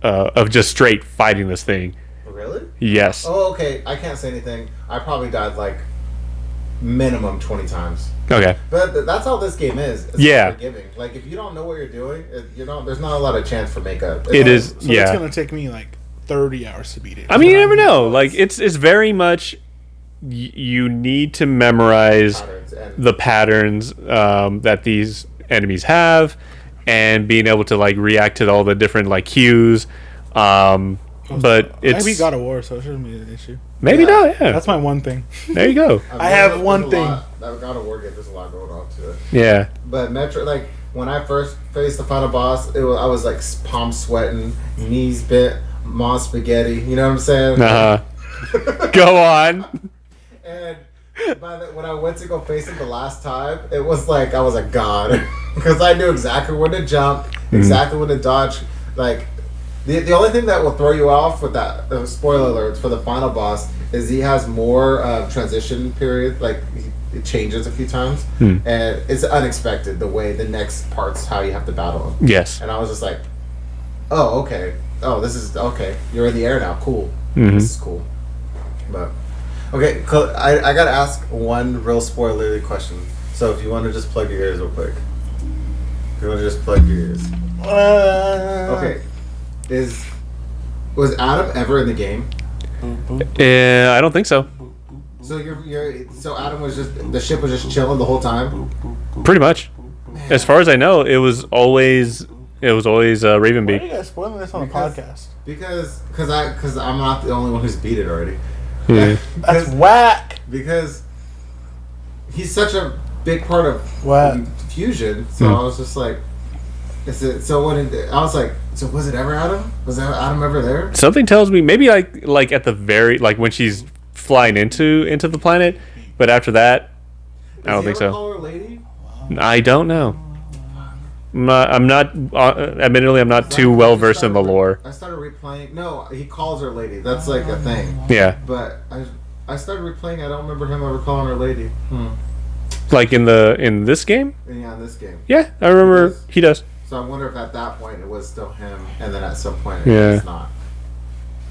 of just straight fighting this thing. Really? Yes. Oh, okay. I can't say anything. I probably died like minimum 20 times. Okay. But that's how this game is. It's Yeah. forgiving. Like, if you don't know what you're doing, there's not a lot of chance for makeup. It is. So Yeah. it's going to take me like 30 hours to beat it. I mean, you never know. Like, it's very much you need to memorize patterns and the patterns that these enemies have, and being able to like react to all the different like cues. But it's maybe God of War, so it shouldn't be an issue. maybe not. Yeah, That's my one thing. there you go. I have one thing. That God of War game, there's a lot going on to it. Yeah, But Metroid, like when I first faced the final boss, I was like palm sweating, knees bent, mom spaghetti. You know what I'm saying? Go on. And when I went to go face it the last time, it was like I was a god because I knew exactly when to jump, exactly when to dodge. Like the only thing that will throw you off with that spoiler alerts for the final boss is he has more transition period. Like it changes a few times, and it's unexpected the way the next part's how you have to battle him. Yes. And I was just like, oh okay, oh this is okay. You're in the air now. Cool. Mm-hmm. This is cool. But okay, I gotta ask one real spoilery question. So if you want to just plug your ears real quick. If you want to just plug your ears. Okay. Was Adam ever in the game? I don't think so. So so Adam was the ship was just chilling the whole time? Pretty much. As far as I know, it was always Ravenbeak. Why are you guys spoiling this on a podcast? Because I'm not the only one who's beat it already. Yeah. That's whack. Because he's such a big part of Fusion, so I was just like, is it? So I was like, so was it ever Adam? Was Adam ever there? Something tells me maybe like at the very like when she's flying into the planet, but after that, I don't think so. Call her lady? I don't know. I'm not. Admittedly, I'm not too well versed in the lore. I started replaying. No, he calls her lady. That's like a thing. Yeah. But I started replaying. I don't remember him ever calling her lady. Like in this game? Yeah, in this game. Yeah, I remember he does. So I wonder if at that point it was still him, and then at some point Yeah. it's not.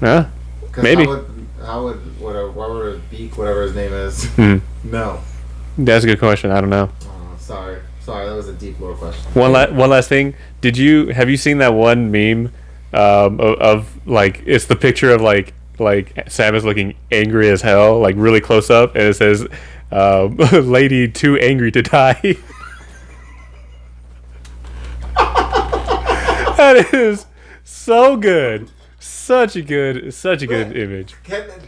Yeah. Maybe. How would whatever Beak, whatever his name is? No. That's a good question. I don't know. Oh, sorry, that was a deep lore question. One last thing. Have you seen that one meme of like it's the picture of like Samus looking angry as hell, like really close up, and it says lady too angry to die. That is so good. Such a good image.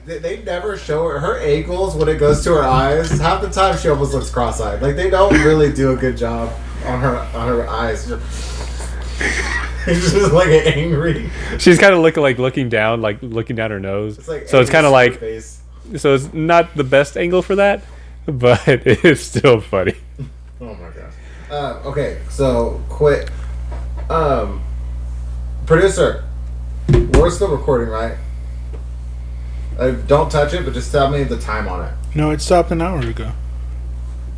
They never show her ankles when it goes to her eyes. Half the time she almost looks cross-eyed. Like they don't really do a good job on her eyes. It's just like angry. She's kind of looking down her nose. It's like so it's kind of like face. so it's not the best angle for that, but it's still funny. Oh my gosh. Okay, so quit. Producer, we're still recording, right? Don't touch it, but just tell me the time on it. No, it stopped an hour ago.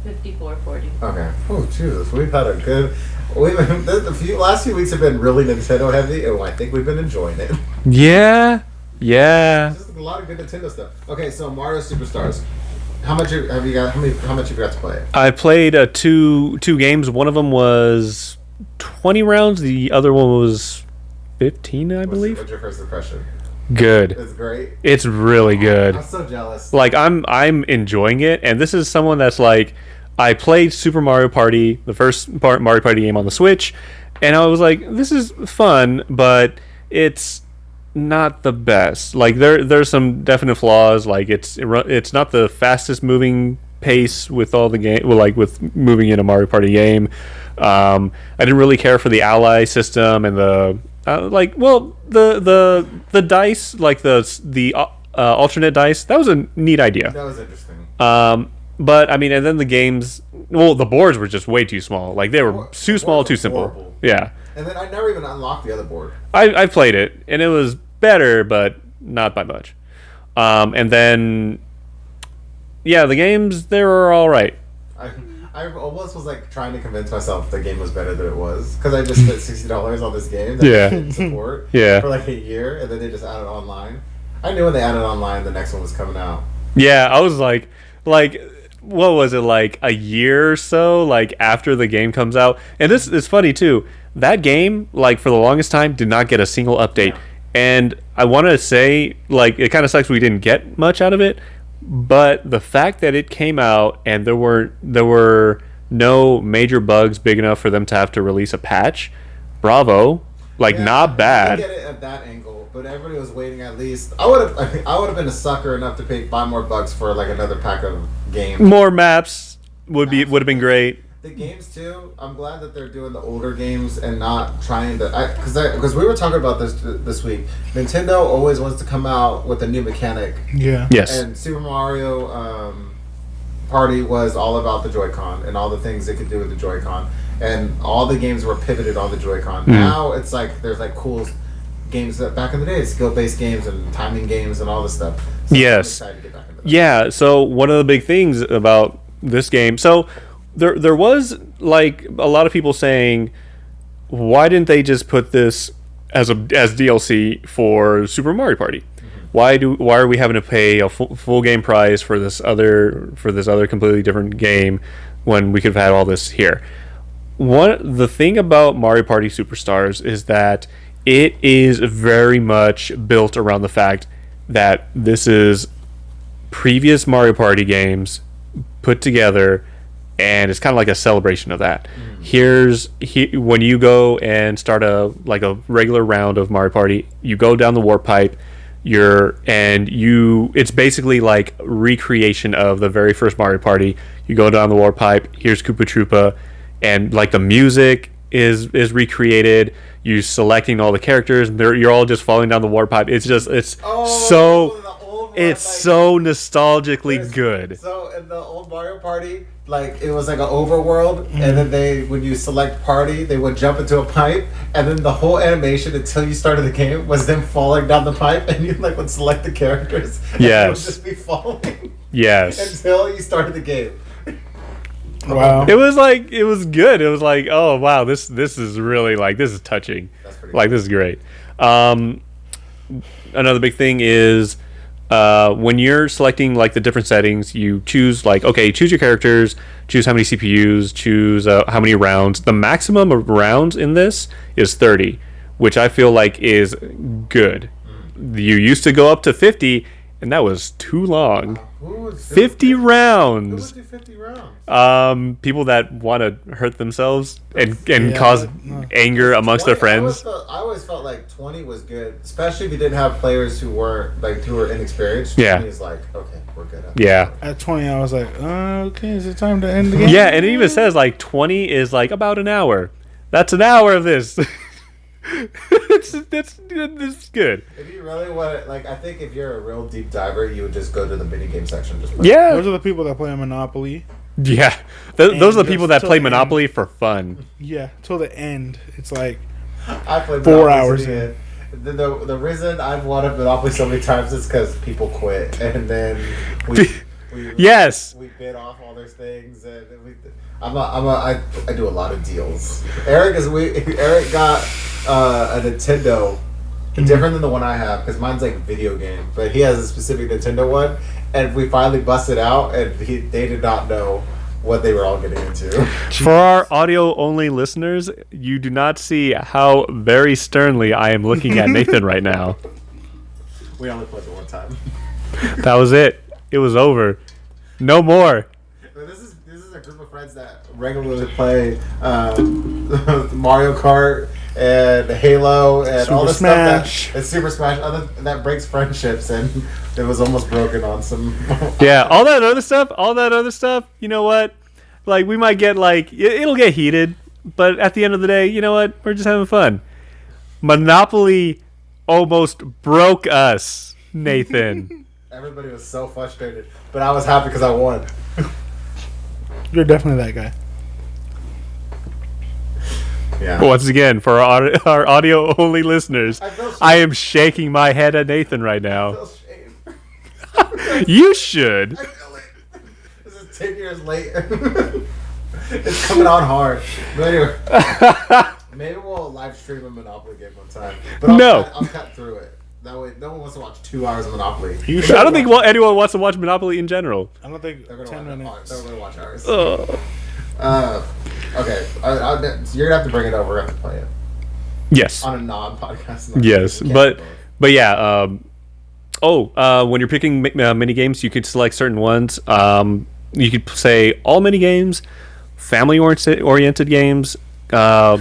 54:40. Okay. Oh Jesus, we've had a good. Last few weeks have been really Nintendo heavy, and I think we've been enjoying it. Yeah. Just a lot of good Nintendo stuff. Okay, so Mario Superstars. How much have you got? How much have you got to play? I played two games. One of them was 20 rounds. The other one was 15, I believe. What's your first impression? Good. It's great. It's really good. I'm so jealous. Like I'm enjoying it, and this is someone that's like, I played Super Mario Party, the first Mario Party game on the Switch, and I was like, this is fun, but it's not the best. Like there's some definite flaws. Like it's not the fastest moving pace with all the game. Well, like with moving in a Mario Party game. I didn't really care for the ally system and the the dice, like the alternate dice. That was a neat idea. That was interesting. But I mean, and then the games. Well, the boards were just way too small. Like they were too small, too simple. Horrible. Yeah. And then I never even unlocked the other board. I played it, and it was better, but not by much. And then, yeah, the games, they were all right. I almost was like trying to convince myself the game was better than it was because I just spent $60 on this game that I didn't support for like a year, and then they just added online. I knew when they added online, the next one was coming out. Yeah, I was like, what was it, like a year or so, like after the game comes out? And this is funny too. That game, like for the longest time, did not get a single update. Yeah. And I want to say, like, it kind of sucks we didn't get much out of it. But the fact that it came out and there were no major bugs big enough for them to have to release a patch. Bravo. Like, Yeah, not I bad. get it at that angle, but everybody was waiting at least. I would have been a sucker enough to pay 5 more bucks for like another pack of games. More maps would have been great. The games too. I'm glad that they're doing the older games and not trying to. Because we were talking about this week. Nintendo always wants to come out with a new mechanic. Yeah. Yes. And Super Mario Party was all about the Joy-Con and all the things it could do with the Joy-Con, and all the games were pivoted on the Joy-Con. Now it's like there's like cool games that back in the day, skill-based games and timing games and all this stuff. So Yes. I'm excited to get back into that. Yeah, so one of the big things about this game, so there was like a lot of people saying, why didn't they just put this as DLC for Super Mario Party? Why are we having to pay a full game price for this other completely different game when we could have had all this here? The thing about Mario Party Superstars is that it is very much built around the fact that this is previous Mario Party games put together, and it's kind of like a celebration of that. When you go and start a regular round of Mario Party, you go down the warp pipe. It's basically like recreation of the very first Mario Party. You go down the warp pipe. Here's Koopa Troopa, and like the music is recreated. You're selecting all the characters. You're all just falling down the warp pipe. It's so nostalgically good. So in the old Mario Party, like it was like an overworld, and then when you select party, they would jump into a pipe, and then the whole animation until you started the game was them falling down the pipe, and you would select the characters. And Yes. It would just be falling. Yes. Until you started the game. Wow. It was good. It was like, oh wow, this is really this is touching. That's pretty This is great. Another big thing is when you're selecting the different settings, you choose choose your characters, choose how many CPUs, choose how many rounds. The maximum of rounds in this is 30, which I feel like is good. You used to go up to 50, and that was too long. Who would 50 Who rounds. would do 50 rounds? People that want to hurt themselves and Yeah, cause no. anger amongst their 20 friends. I always felt like 20 was good, especially if you didn't have players who were inexperienced. Yeah. 20 is like, okay, we're good. Yeah. At 20, I was like, okay, is it time to end the game? Yeah, and it even says 20 is about an hour. That's an hour of this. That's good. If you really want it, I think if you're a real deep diver, you would just go to the minigame section. Just play. Yeah. Those are the people that play Monopoly. Yeah. Those are the people that just play till the Monopoly for fun. Yeah, till the end. It's like I played 4 Monopoly hours to the end. The reason I've won at Monopoly so many times is because people quit, and then we Yes. we bid off all their things, and I do a lot of deals. Eric got a Nintendo, different than the one I have, because mine's video game, but he has a specific Nintendo one, and we finally busted out, and they did not know what they were all getting into. For our audio only listeners, you do not see how very sternly I am looking at Nathan right now. We only played it one time. That was it. It was over. No more. But this is a group of friends that regularly play Mario Kart and Halo and Super all this Smash. stuff and Super Smash. That breaks friendships, and it was almost broken on some. Yeah, all that other stuff, you know what? We might get it'll get heated, but at the end of the day, you know what? We're just having fun. Monopoly almost broke us, Nathan. Everybody was so frustrated, but I was happy because I won. you're definitely that guy. Yeah. Once again, for our audio only listeners, I feel shame. I am shaking my head at Nathan right I now. feel shame. You should. I feel it. This is 10 years late. It's coming on hard. But anyway, maybe we'll live stream a Monopoly game one time. But I'll cut through it. That way, no one wants to watch 2 hours of Monopoly. You I don't think anyone wants to watch Monopoly in general. I don't think They're 10 gonna minutes. watch ours. Ugh. Okay, so you're gonna have to bring it over. We're gonna have to play it Yes. on a non-podcast. Yes, We can't but do both. when you're picking mini games, you could select certain ones. You could say all mini games, family-oriented games,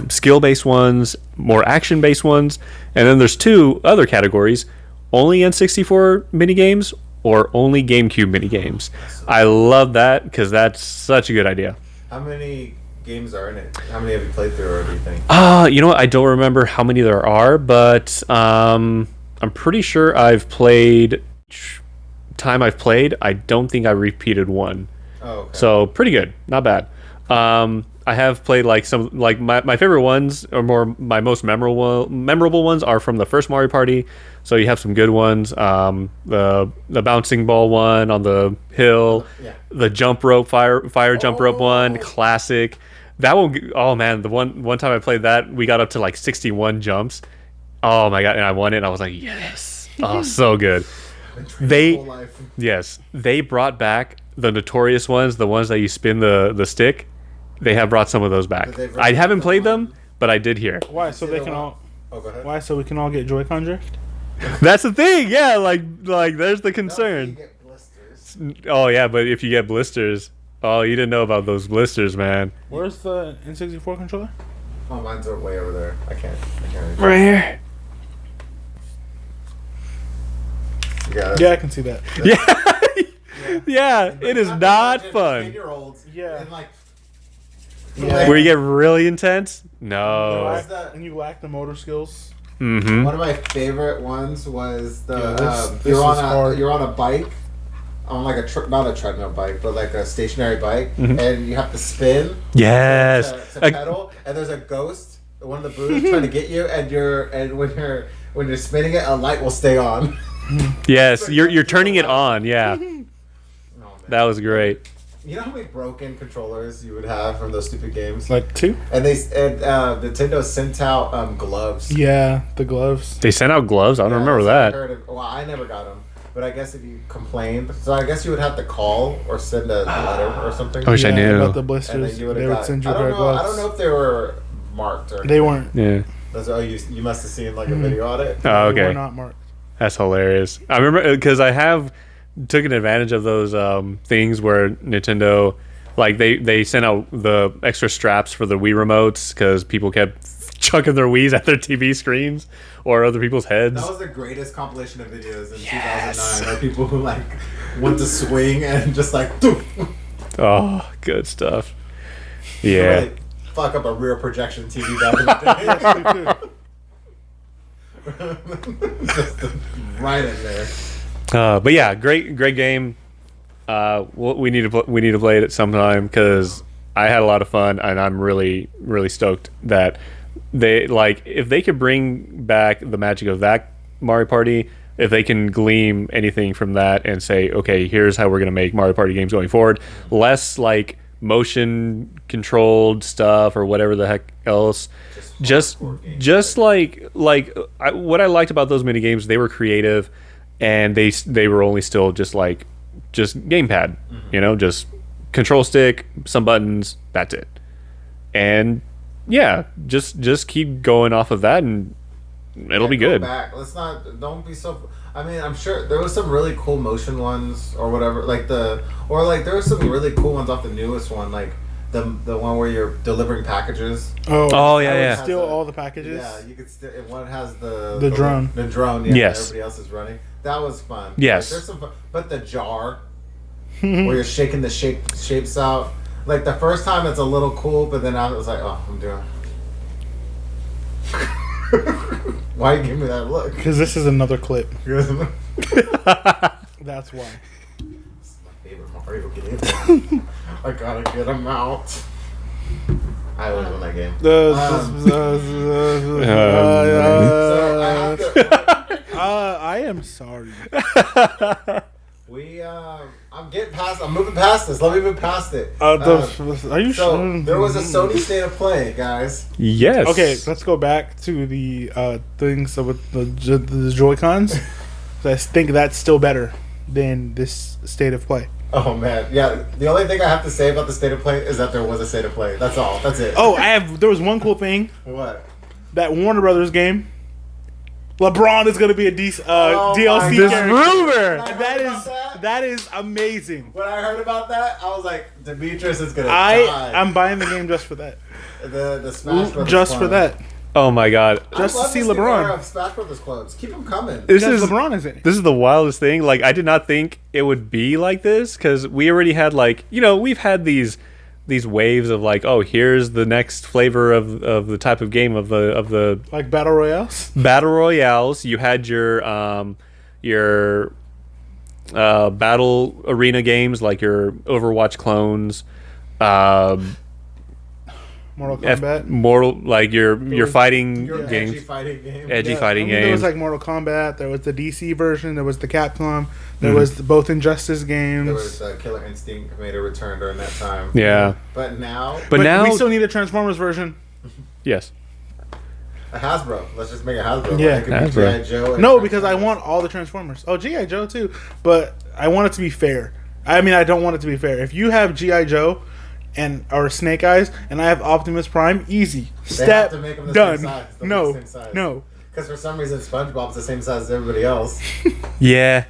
skill-based ones, more action-based ones, and then there's two other categories: only N64 minigames or only GameCube minigames. I love that because that's such a good idea. How many games are in it? How many have you played through, or do you think? You know what? I don't remember how many there are, but I'm pretty sure I've played. Time I've played, I don't think I repeated one. Oh, okay. So pretty good, not bad. I have played like some like my favorite ones, or more my most memorable ones are from the first Mario Party. So you have some good ones. The bouncing ball one on the hill, Yeah. the jump rope fire jump rope one, classic. That one, oh man, the one time I played that, we got up to like 61 jumps. Oh my god, and I won it. And I was like, yes, oh so good. They brought back the notorious ones, the ones that you spin the stick. They have brought some of those back. I haven't played them, but I did hear. Why? So they can all. Oh, go ahead. Why? So we can all get Joy-Con drift? That's the thing, yeah. Like there's the concern. You get blisters. Oh yeah, but if you get blisters, oh, you didn't know about those blisters, man. Where's the N64 controller? Oh, mine's way over there. I can't. Reach. Right here. You got it. Yeah, I can see that. Yeah, it is not fun. 10-year-olds. Yeah. And like. Yeah. Where you get really intense? No. What's that? And you lack the motor skills. Mm-hmm. One of my favorite ones was the this you're is hard. on a bike, on like not a treadmill bike, but like a stationary bike, Mm-hmm. and you have to spin. Yes. To pedal, and there's a ghost, one of the booths trying to get you, and when you're spinning it, a light will stay on. Yes, you're turning it on. Yeah, Oh, man. that was great. You know how many broken controllers you would have from those stupid games? Like 2? And Nintendo sent out gloves. Yeah, the gloves. They sent out gloves. I don't remember that. Well, I never got them, but I guess if you complained, so I guess you would have to call or send a letter or something. I wish I knew. About the And blisters. then you They would send you I their don't gloves. know if they were marked or. They weren't. Yeah. You must have seen like a video on it. Oh, They were okay. not marked. That's hilarious. I remember because I have taken advantage of those things where Nintendo, like they sent out the extra straps for the Wii remotes because people kept chucking their Wiis at their TV screens or other people's heads. That was the greatest compilation of videos in 2009. Are people who like went to swing and just like. Doof. Oh, good stuff. Yeah. Really fuck up a rear projection TV back in the day. Just right in there. But yeah, great game. We need to play it at some time because I had a lot of fun and I'm really stoked that they if they could bring back the magic of that Mario Party, if they can glean anything from that and say, okay, here's how we're gonna make Mario Party games going forward, less like motion controlled stuff or whatever the heck else. Just what I liked about those mini games, they were creative and they were only still just gamepad, just control stick, some buttons, that's it. And yeah, just keep going off of that and it'll be good. Back. Don't be so. I mean, I'm sure there was some really cool motion ones or whatever, there were some really cool ones off the newest one, like the one where you're delivering packages. Oh, yeah, I would yeah. steal all the packages. Yeah, you could still. One has the drone. The drone. Yeah, Yes. Everybody else is running. That was fun. Yes. There's some fun, but the jar where you're shaking the shapes out. Like the first time, it's a little cool, but then I was like, oh, I'm doing. Why you give me that look? Because this is another clip. It's That's why. my favorite Mario game. I gotta get him out. I always win that game. So I have to. I am sorry. I'm moving past this. Let me move past it. Are you So sure? there was a Sony State of Play, guys. Yes. Okay, let's go back to the things with the Joy-Cons. I think that's still better than this State of Play. Oh man, yeah. The only thing I have to say about the State of Play is that there was a State of Play. That's all. That's it. Oh, there was one cool thing. What? That Warner Brothers game LeBron is gonna be a DLC This character. rumor. I That heard is about that is amazing. When I heard about that, I was like, Demetrius is gonna die. I'm buying the game just for that. The Smash Brothers Just for clone. that. Oh my god. Just I to love see this new LeBron. era of Smash Brothers clones. Keep them coming. This Because is LeBron is in it. This is the wildest thing. Like, I did not think it would be like this, because we already had, like, we've had these waves of, like, oh, here's the next flavor of the type of game of the Like battle royales. battle royales. You had your battle arena games, like your Overwatch clones, Mortal Kombat. like your fighting Your games, edgy fighting game. edgy Yeah, fighting There was games. like Mortal Kombat. There was the DC version. There was the Capcom. There was both Injustice games. There was Killer Instinct made a return during that time. Yeah, But now, but now, we still need a Transformers version. yes. a Hasbro. Let's just make a Hasbro. Yeah. It could be Hasbro. G.I. Joe. and No, because I Transformers. want all the Transformers. Oh, G.I. Joe too. But I want it to be fair. I mean, I don't want it to be fair. If you have G.I. Joe or Snake Eyes and I have Optimus Prime, easy. They Step have to make them the done. same size. They'll No, be the same size. no. Because for some reason, SpongeBob's the same size as everybody else. Yeah.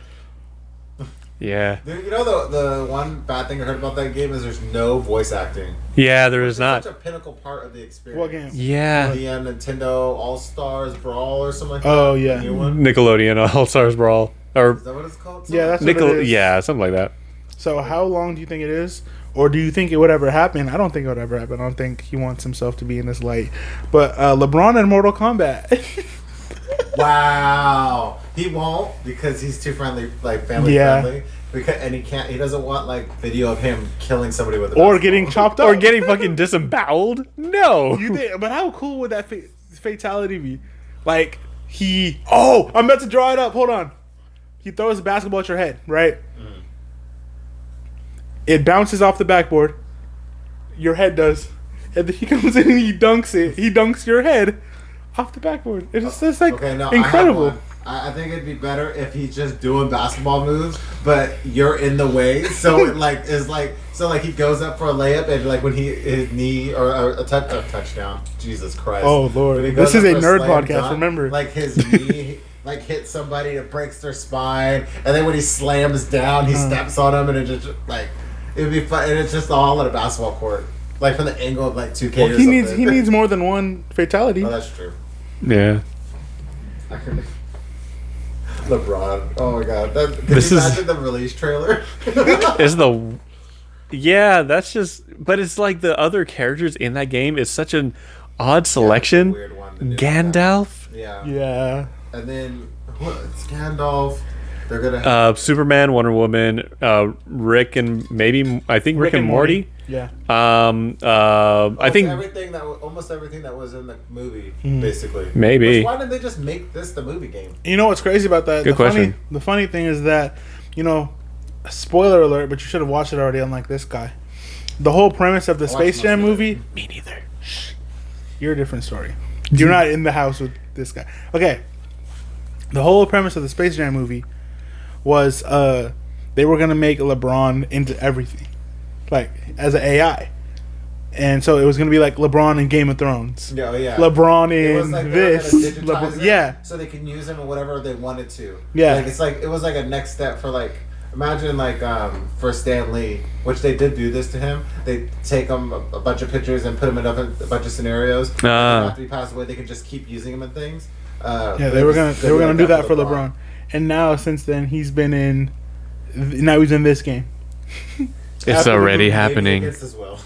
Yeah. Dude, you know the one bad thing I heard about that game is there's no voice acting. Yeah, there is It's not. such a pinnacle part of the experience. What game? Yeah. The Nintendo All Stars Brawl or something like that. Oh, yeah. The new one. Nickelodeon All Stars Brawl. Or Is that what it's called? Yeah, that's what it is. yeah, something like that. So how long do you think it is? Or do you think it would ever happen? I don't think it would ever happen. I don't think he wants himself to be in this light. But LeBron and Mortal Kombat. Wow. He won't because he's too friendly, like family Yeah. friendly. And he can't. He doesn't want like video of him killing somebody with a or basketball. getting chopped up. Or getting fucking disemboweled? No. You think, but how cool would that fatality be? Like I'm about to draw it up. Hold on. He throws a basketball at your head, right? It bounces off the backboard. Your head does, and then he comes in and he dunks it. He dunks your head off the backboard. It's just like Okay, no, incredible. I think it'd be better if he's just doing basketball moves, but you're in the way. So it like is like so like he goes up for a layup and like when his knee or a touchdown. Jesus Christ! Oh, Lord. When he This goes is up a for nerd slam podcast, dunk, remember. Like his knee like hits somebody and it breaks their spine, and then when he slams down, he steps on him, and it just like it would be fun. And it's just all on a basketball court, like from the angle of like 2K. Well, or he something. needs more than one fatality. Oh, that's true. Yeah. LeBron. Oh my god. Can This you is- imagine the release trailer? Is the Yeah, that's just but it's like the other characters in that game is such an odd selection. Weird one to do. Gandalf, Yeah. Yeah. And then it's Gandalf. They're gonna Superman, Wonder Woman, Rick and maybe I think Rick and Morty. Yeah. I think almost everything that was in the movie, Mm-hmm. basically. Maybe. Which, why didn't they just make this the movie game? You know what's crazy about that? Good question. The funny thing is that, spoiler alert, but you should have watched it already, unlike this guy. The whole premise of the watched Space most Jam of it. movie, me neither. Shh. You're a different story. You're not in the house with this guy. Okay. The whole premise of the Space Jam movie was they were going to make LeBron into everything, like as an AI. And so it was going to be like LeBron in Game of Thrones. Yeah, yeah. LeBron It was in like they were this. gonna digitize it Yeah. So they can use him in whatever they wanted to. Yeah. Like it was like a next step for like imagine like for Stan Lee, which they did do this to him. They take him a bunch of pictures and put him in a bunch of scenarios. After he passed away, they could just keep using him in things. Yeah, they were gonna do that for LeBron. And now since then he's been in. Now he's in this game. it's After the already movie, happening. Against as well.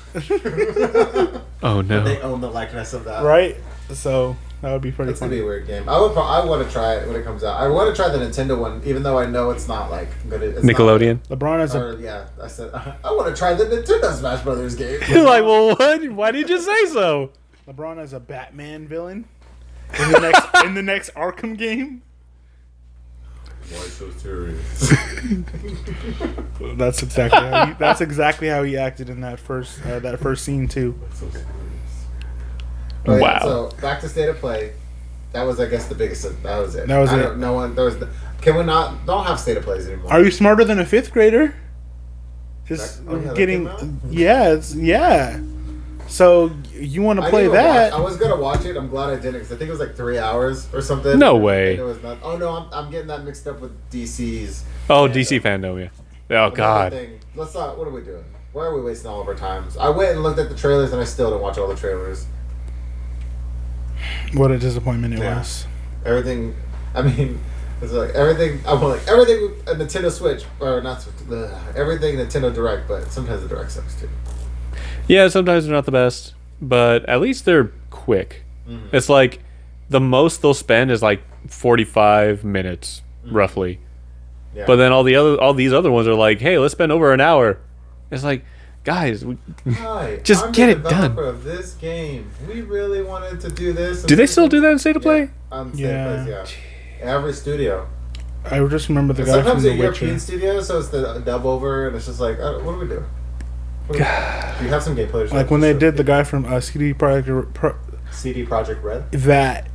Oh They no. own the likeness of that. Right. So that would be pretty It's gonna be funny. a weird game. I want to try it when it comes out. I want to try the Nintendo one, even though I know it's not like good. It's Nickelodeon. LeBron is Not, a or, yeah, I said I want to try the Nintendo Smash Brothers game. You're like, well, what? Why did you say so? LeBron as a Batman villain in the next Arkham game. Why so serious? That's exactly how he acted in that first scene too. Oh, yeah, Wow. So back to State of Play. That was, I guess, the biggest. That was it. That was I it. don't- No one. There was. Can we not? Don't have State of Plays anymore. Are you smarter than a fifth grader? Just That came getting out? yeah. So you want to play that? I was gonna watch it. I'm glad I didn't because I think it was like 3 hours or something. No way. It was not. Oh no, I'm getting that mixed up with DC's. Oh, DC fandom, yeah. Oh God. Let's not. What are we doing? Why are we wasting all of our times? I went and looked at the trailers and I still didn't watch all the trailers. What a disappointment it was. Everything. I mean, it's like everything. I'm like everything with a Nintendo Switch or not. Everything Nintendo Direct, but sometimes the Direct sucks too. Yeah, sometimes they're not the best, but at least they're quick. Mm-hmm. It's like the most they'll spend is like 45 minutes, roughly. Yeah. But then all these other ones are like, hey, let's spend over an hour. It's like, guys, just I'm get the it done. Of this game, we really wanted to do this. Do they still do that in State of Play? On State of Play, every studio. I just remember the guy sometimes from the The European Witcher. studio, so it's the dub over, and it's just like, what do we do? Do you have some gameplay? Like when they did the guy from CD Projekt Red. That,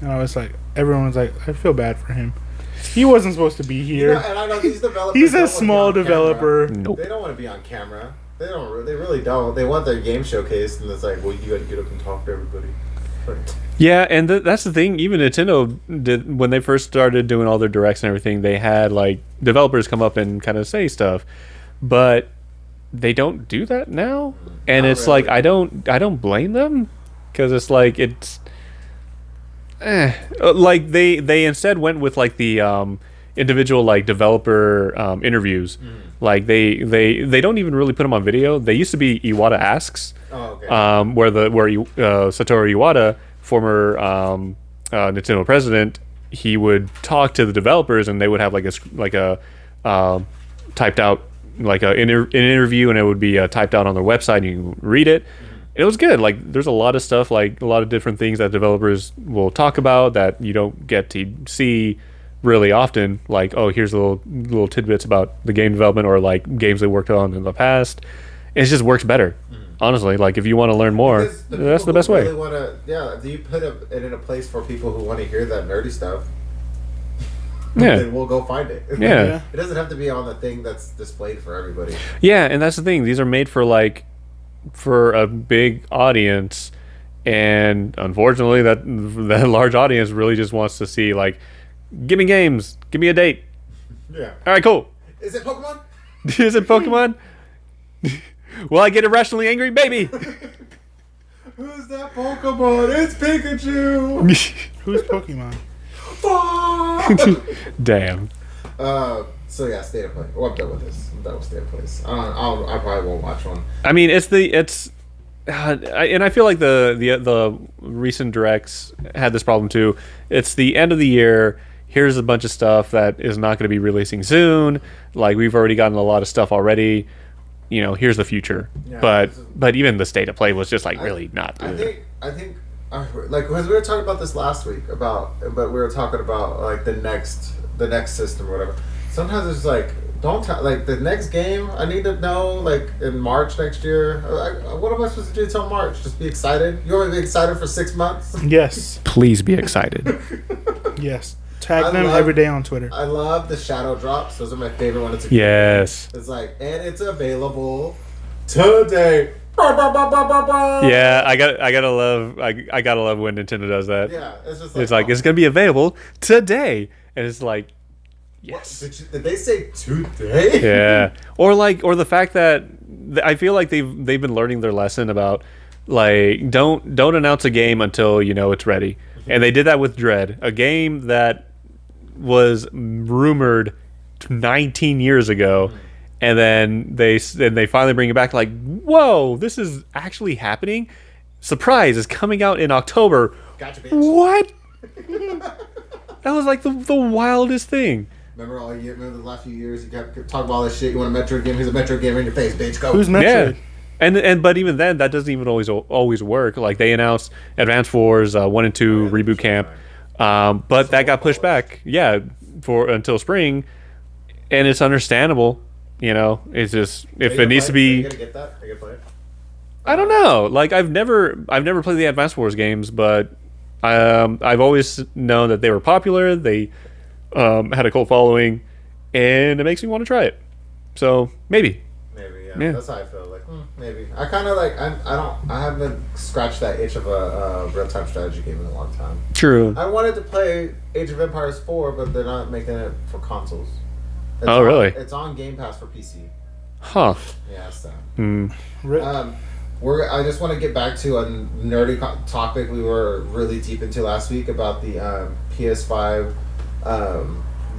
and I was like, everyone was like, I feel bad for him. He wasn't supposed to be here. And I know these developers. He's a small developer. Nope. They don't want to be on camera. They don't. They really don't. They want their game showcased, and it's like, well, you got to get up and talk to everybody. Yeah, and that's the thing. Even Nintendo did when they first started doing all their directs and everything. They had like developers come up and kind of say stuff, but they don't do that now. And Not it's really. like I don't blame them because it's like it's. Like they instead went with like the individual like developer interviews. Like they don't even really put them on video. They used to be Iwata Asks, where Satoru Iwata, former Nintendo president, he would talk to the developers and they would have like a typed out like an interview, and it would be typed out on their website and you can read it. It was good. Like there's a lot of stuff, like a lot of different things that developers will talk about that you don't get to see really often. Like, oh, here's little tidbits about the game development or like games they worked on in the past. It just works better. Honestly, like if you want to learn more, that's the best way. Do you put it in a place for people who want to hear that nerdy stuff? Yeah. Then we'll go find it. Yeah. It doesn't have to be on the thing that's displayed for everybody. Yeah, and that's the thing. These are made for a big audience, and unfortunately that large audience really just wants to see like, give me games, give me a date. Yeah. All right, cool. Is it Pokemon? Is it Pokemon? Will I get irrationally angry? Maybe. Who's that Pokemon? It's Pikachu. Who's Pokemon? Damn. So yeah, State of Play. Well, I'm done with this. I'm done with State of Plays. I probably won't watch one. I mean, and I feel like the recent directs had this problem too. It's the end of the year. Here's a bunch of stuff that is not going to be releasing soon. Like we've already gotten a lot of stuff already. You know, here's the future. Yeah, but even the State of Play was just like really not. I think like because we were talking about this last week but we were talking about like the next system or whatever. Sometimes it's like like the next game I need to know like in March next year. What am I supposed to do till March? Just be excited? You want me to be excited for 6 months? Yes. Please be excited. Yes. Tag them every day on Twitter. I love the shadow drops. Those are my favorite when it's a yes. It's like, and it's available today. Yeah, I gotta love when Nintendo does that. Yeah, it's like it's gonna be available today, and it's like, yes. Did they say today? Yeah, or the fact that I feel like they've been learning their lesson about like don't announce a game until you know it's ready, and they did that with Dread, a game that was rumored 19 years ago. And then they finally bring it back like, whoa, this is actually happening. Surprise, it's coming out in October. Gotcha, bitch. What? That was like the wildest thing. Remember the last few years, you kept talking about all this shit. You want a Metroid game? Here's a Metroid game in your face, bitch. Go. Who's Metroid? Yeah. But even then, that doesn't even always work. Like they announced Advance Wars 1 and 2 Reboot Camp, but that got pushed back. Yeah, until spring, and it's understandable. You know, it's just if it needs to be. Are you gonna get that? Are you gonna play it? I don't know. Like I've never played the Advance Wars games, but I've always known that they were popular. They had a cult following, and it makes me want to try it. So maybe. Maybe, Yeah. That's how I feel. Like maybe I kind of like I haven't scratched that itch of a real time strategy game in a long time. True. I wanted to play Age of Empires 4, but they're not making it for consoles. Really? It's on Game Pass for PC. Huh. Yeah, it's sad. Rip. I just want to get back to a nerdy topic we were really deep into last week about the PS5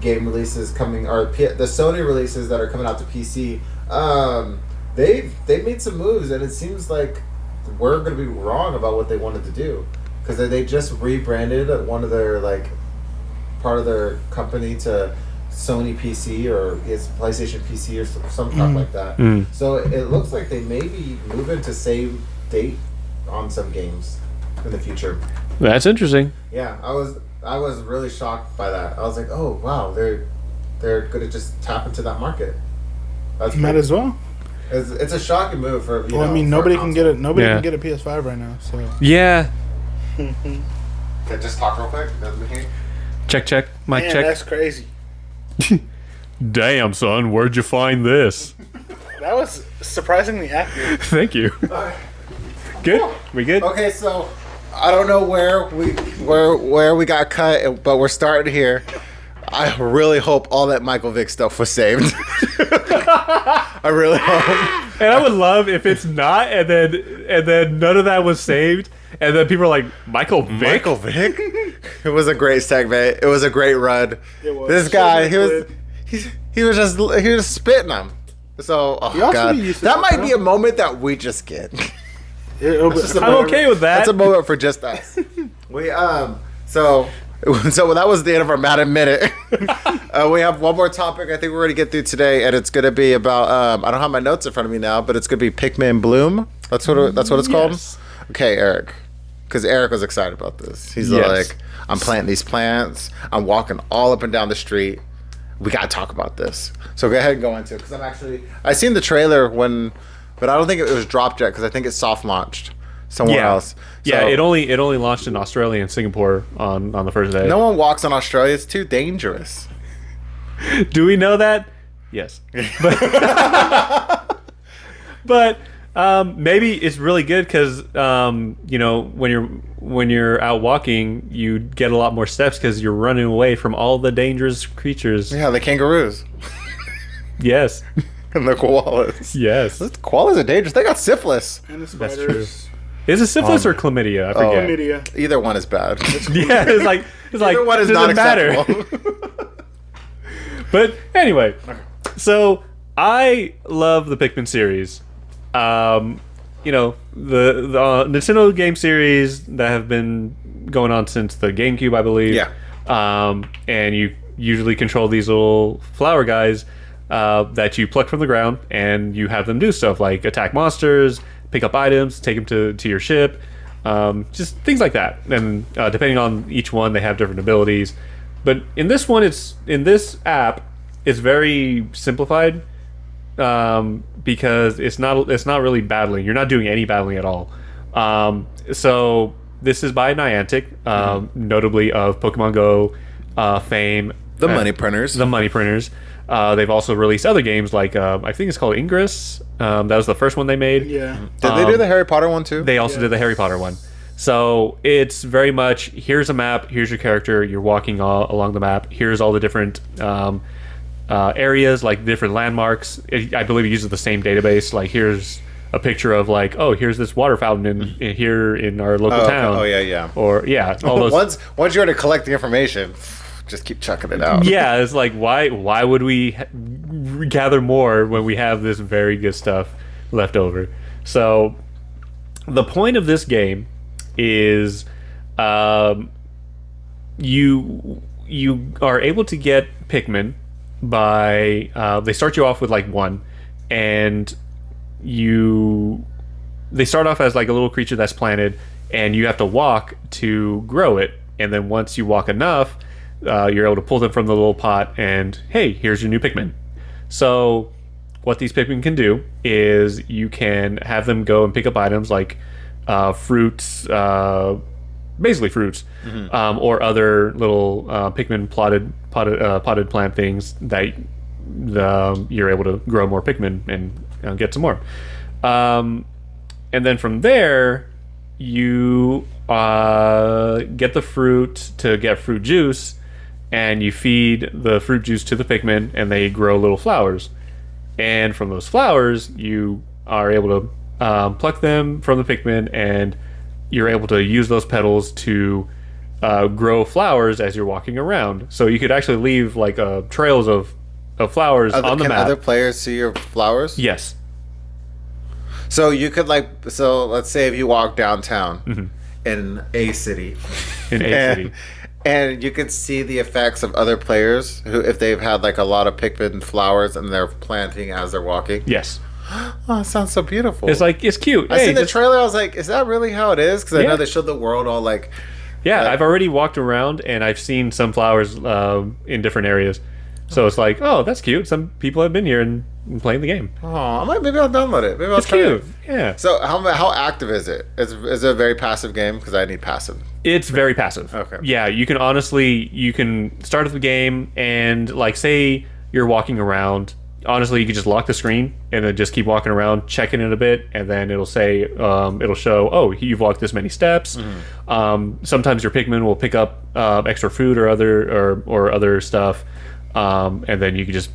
game releases coming, or the Sony releases that are coming out to PC. They've made some moves, and it seems like we're going to be wrong about what they wanted to do, because they just rebranded one of their part of their company to Sony PC, or his PlayStation PC, or some crap like that. So it looks like they may be moving to save date on some games in the future. That's interesting. Yeah, I was really shocked by that. I was like, oh wow, they're gonna just tap into that market. That's Might as well. It's a shocking move for you know. I mean, for nobody a can get it. Nobody Yeah. can get a PS5 right now. So Yeah. Can I just talk real quick? Check. Mic man, check. that's crazy. Damn, son, where'd you find this? That was surprisingly accurate. Thank you. Good? We good? Okay, so I don't know where we got cut, but we're starting here. I really hope all that Michael Vick stuff was saved. I really hope. And I would love if it's not, and then none of that was saved, and then people are like, Michael Vick? Michael Vick? It was a great segment. It was a great run. It was. This guy, he was just spitting them. So, You also God, be used to that that, might though. be a moment that we just get. I'm okay with that. That's a moment for just us. So that was the end of our Madden Minute. We have one more topic I think we're going to get through today, and it's going to be about, I don't have my notes in front of me now, but it's going to be Pikmin Bloom. That's what it's called? Yes. Okay, Eric. Because Eric was excited about this. He's Yes. like, I'm planting these plants. I'm walking all up and down the street. We got to talk about this. So go ahead and go into it. Because I seen the trailer but I don't think it was dropped yet, because I think it's soft launched somewhere else. Yeah, So- it only launched in Australia and Singapore on the first day. No one walks in Australia. It's too dangerous. Do we know that? Yes. But maybe it's really good because when you're out walking, you get a lot more steps because you're running away from all the dangerous creatures. Yeah, the kangaroos Yes. and the koalas. Yes. Koalas are dangerous. They got syphilis. And the That's spiders. Is it syphilis or chlamydia? I forget. Chlamydia. Either one is bad. Yeah, it's like Either one is doesn't not matter. acceptable. But anyway, so I love the Pikmin series. The Nintendo game series that have been going on since the GameCube, I believe. Yeah. And you usually control these little flower guys that you pluck from the ground, and you have them do stuff like attack monsters, pick up items, take them to your ship, just things like that. And depending on each one, they have different abilities. But in this app, it's very simplified because it's not really battling. You're not doing any battling at all. So this is by Niantic, notably of Pokemon Go fame. The money printers. The money printers. They've also released other games like I think it's called Ingress. That was the first one they made. Yeah. Did they do the Harry Potter one too? They also did the Harry Potter one. So it's very much, here's a map, here's your character, you're walking along the map, here's all the different areas, like different landmarks. I believe it uses the same database. Like here's a picture of like, oh, here's this water fountain in here in our local town. Oh yeah. Or yeah, all those. Once you're to collect the information, just keep chucking it out. Yeah, it's like why would we gather more when we have this very good stuff left over? So the point of this game is you are able to get Pikmin by they start you off with like one, and they start off as like a little creature that's planted, and you have to walk to grow it, and then once you walk enough, you're able to pull them from the little pot, and hey, here's your new Pikmin. So what these Pikmin can do is you can have them go and pick up items like fruits, basically fruits, or other little Pikmin potted plant things that you're able to grow more Pikmin and get some more. And then from there, you get the fruit to get fruit juice, and you feed the fruit juice to the Pikmin, and they grow little flowers. And from those flowers, you are able to pluck them from the Pikmin, and you're able to use those petals to grow flowers as you're walking around. So you could actually leave like trails of flowers on the map. Can other players see your flowers? Yes. So you could let's say if you walk downtown in a city, and you could see the effects of other players who, if they've had like a lot of Pikmin flowers and they're planting as they're walking. Yes. Oh, it sounds so beautiful. It's cute. I seen the trailer. I was like, is that really how it is? Because I Yeah. know they showed the world all like. Yeah, I've already walked around and I've seen some flowers in different areas. So it's like, oh, that's cute. Some people have been here and playing the game. Oh, maybe I'll download it. Maybe I'll It's try cute. it. Yeah. So how active is it? Is it a very passive game? Because I need passive. It's very passive. Okay. Yeah, you can start the game and like say you're walking around. Honestly, you can just lock the screen and then just keep walking around, checking it a bit, and then it'll say, it'll show, oh, you've walked this many steps. Sometimes your Pikmin will pick up extra food or other stuff, and then you can just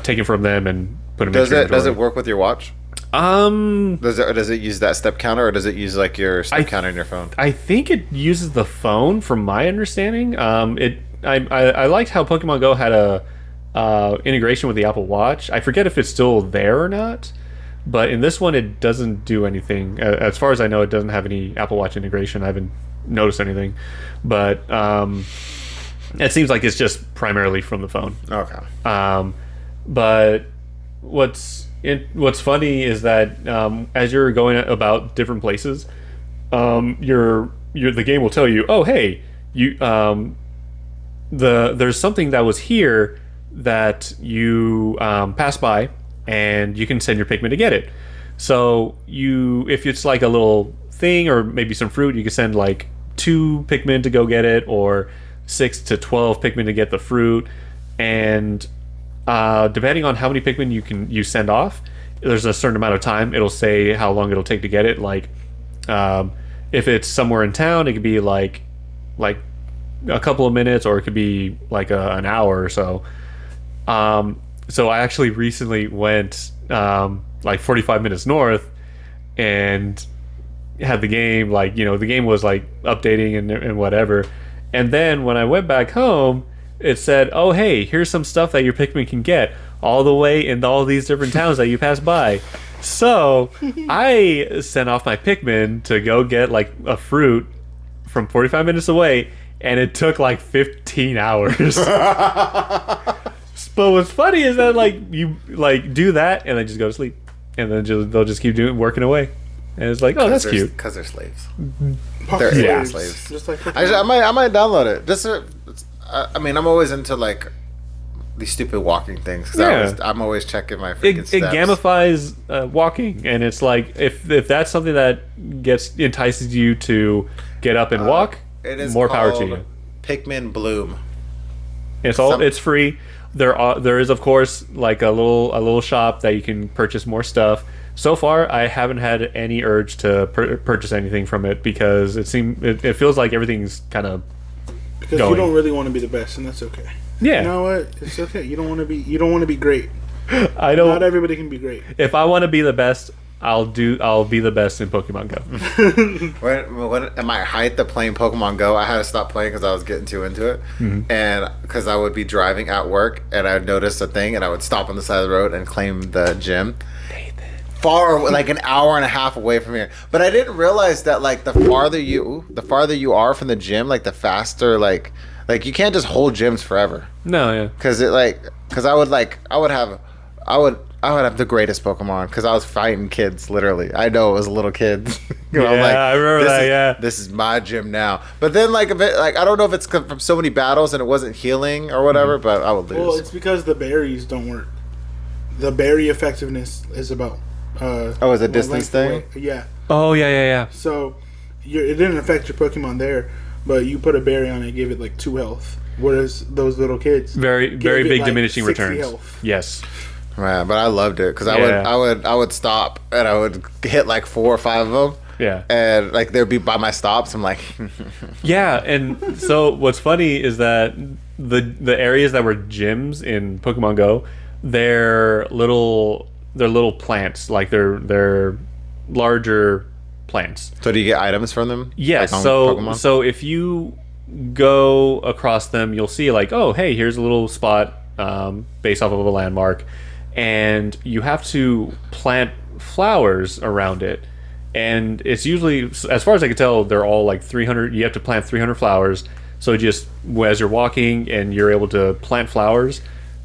take it from them and put them. Does it work with your watch? Does it use that step counter, or does it use like your step counter in your phone? I think it uses the phone, from my understanding. I liked how Pokemon Go had a integration with the Apple Watch. I forget if it's still there or not, but in this one it doesn't do anything. As far as I know, it doesn't have any Apple Watch integration. I haven't noticed anything, but it seems like it's just primarily from the phone. Okay. But what's funny is that as you're going about different places, the game will tell you, oh hey, there's something that was here that you pass by, and you can send your Pikmin to get it. So if it's like a little thing or maybe some fruit, you can send like 2 Pikmin to go get it, or 6 to 12 Pikmin to get the fruit. And depending on how many Pikmin you send off, there's a certain amount of time. It'll say how long it'll take to get it. Like if it's somewhere in town, it could be like a couple of minutes, or it could be like an hour or so. So I actually recently went like 45 minutes north and had the game, like, the game was like updating and whatever. And then when I went back home, it said, oh hey, here's some stuff that your Pikmin can get all the way in all these different towns that you pass by. So I sent off my Pikmin to go get like a fruit from 45 minutes away, and it took like 15 hours. But what's funny is that like you like do that and then just go to sleep, and then they'll just keep working away, and it's like, oh, that's cute. Because they're slaves. They're slaves. Just like I might download it. I'm always into like these stupid walking things. Cause I'm always checking my freaking It steps. gamifies walking, and it's like if that's something that entices you to get up and walk, It is more power to called you. Pikmin Bloom. It's free. There is of course like a little shop that you can purchase more stuff. So far, I haven't had any urge to purchase anything from it, because it feels like everything's kind of because going. you don't really want to be the best, and that's okay. Yeah. You know what? It's okay. You don't want to be great. I don't. Not everybody can be great. If I want to be the best, I'll be the best in Pokemon Go. When at my height of playing Pokemon Go, I had to stop playing because I was getting too into it, and because I would be driving at work and I'd notice a thing and I would stop on the side of the road and claim the gym. Far away, like an hour and a half away from here. But I didn't realize that like the farther you are from the gym, like the faster like you can't just hold gyms forever. No, yeah. Because I would have the greatest Pokemon because I was fighting kids literally. I know it was little kids. I remember that. Yeah, this is my gym now. But then like a bit like I don't know if it's from so many battles and it wasn't healing or whatever, but I would lose. Well, it's because the berries don't work. The berry effectiveness is about. It's a distance thing? Away. Yeah. Oh yeah. So it didn't affect your Pokemon there, but you put a berry on it, gave it like 2 health. Whereas those little kids, very big like diminishing 60 returns. Health. Yes. Man, but I loved it because Yeah. I would stop and I would hit like 4 or 5 of them. Yeah. And like they'd be by my stops. I'm like, Yeah, and so what's funny is that the areas that were gyms in Pokemon Go, they're little plants, like they're larger plants. so do you get items from them? Yes. Like on so Pokemon? so if you go across them, you'll see like, oh, hey, here's a little spot based off of a landmark, and you have to plant flowers around it. And it's usually, as far as I can tell, they're all like 300. You have to plant 300 flowers. So just as you're walking and you're able to plant flowers,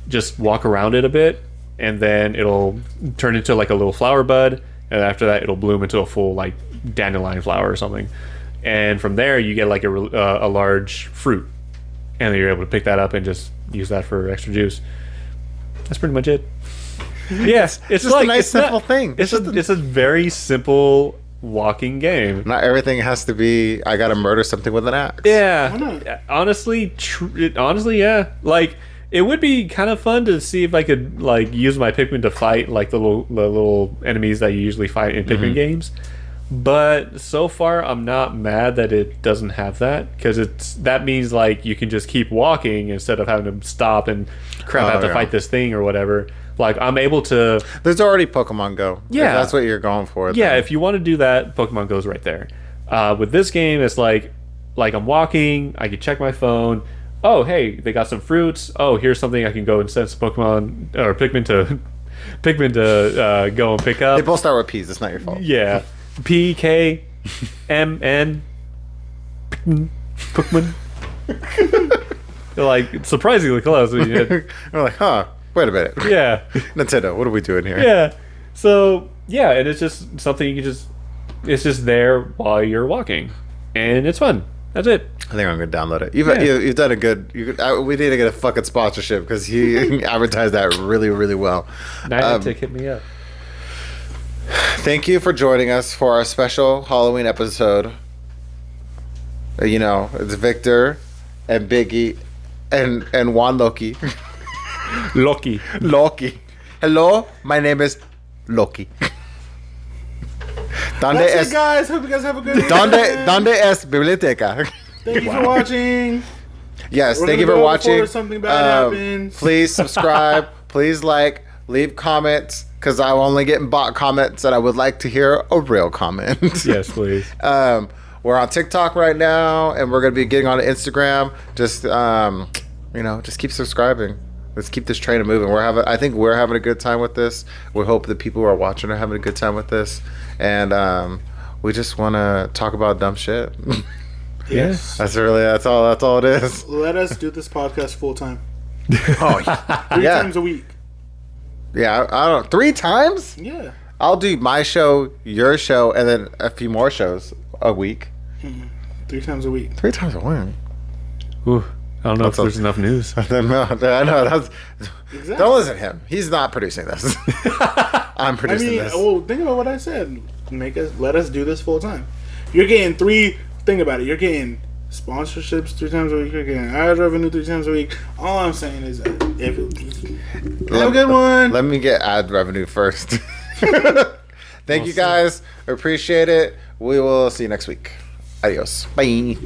just walk around it a bit, and then it'll turn into like a little flower bud. And after that, it'll bloom into a full like dandelion flower or something. And from there, you get like a large fruit, and then you're able to pick that up and just use that for extra juice. That's pretty much it. Yes, it's just like a nice it's not- simple thing. It's a very simple walking game. Not everything has to be. I gotta murder something with an axe. Yeah, Why not? honestly, honestly, yeah. Like it would be kind of fun to see if I could like use my Pikmin to fight like the little enemies that you usually fight in Pikmin games. But so far, I'm not mad that it doesn't have that, because that means like you can just keep walking instead of having to stop and crap. I have to yeah. fight this thing or whatever. Like I'm able to. There's already Pokemon Go. Yeah. If that's what you're going for. Yeah, then. if you want to do that, Pokemon Go's right there. With this game, it's like I'm walking, I can check my phone. Oh, hey, they got some fruits. Oh, here's something I can go and send some Pokemon or Pikmin to go and pick up. They both start with P's. It's not your fault. Yeah, P-K-M-N Pikmin. They're like surprisingly close. When you hit- We're like, huh? Wait a minute. yeah, Nintendo, what are we doing here? yeah. So yeah, and it's just something you can just. It's just there while you're walking, and it's fun. That's it. I think I'm gonna download it. Yeah. You've done a good. We need to get a fucking sponsorship because he advertised that really, really well. Niantic hit me up. Thank you for joining us for our special Halloween episode. You know, it's Victor and Biggie and Juan Loki. Loki. Loki. Hello, my name is Loki. Donde That's es, it, guys. Hope you guys have a good donde es biblioteca? Thank you for watching. Yes, We're thank you gonna for go watching. before something bad happens. Please subscribe. Please like, leave comments, because I'm only getting bot comments, and I would like to hear a real comment. Yes, please. We're on TikTok right now, and we're gonna be getting on Instagram. Just just keep subscribing. Let's keep this train moving. I think we're having a good time with this. We hope the people who are watching are having a good time with this, and we just want to talk about dumb shit. Yes. That's all it is. Let us do this podcast full time. Oh, 3 yeah. times a week. Yeah, I don't. 3 times? Yeah. I'll do my show, your show, and then a few more shows a week. 3 times a week. 3 times a week. Ooh, I don't know if That's there's enough news. I know. That's, Exactly. Don't listen to him. He's not producing this. I'm I producing mean, this. well, think about what I said. Let us do this full time. You're getting 3. Think about it. You're getting sponsorships 3 times a week. You're getting ad revenue 3 times a week. All I'm saying is that have a good one. Let me get ad revenue first. Thank you guys. Appreciate it. We will see you next week. Adios. Bye.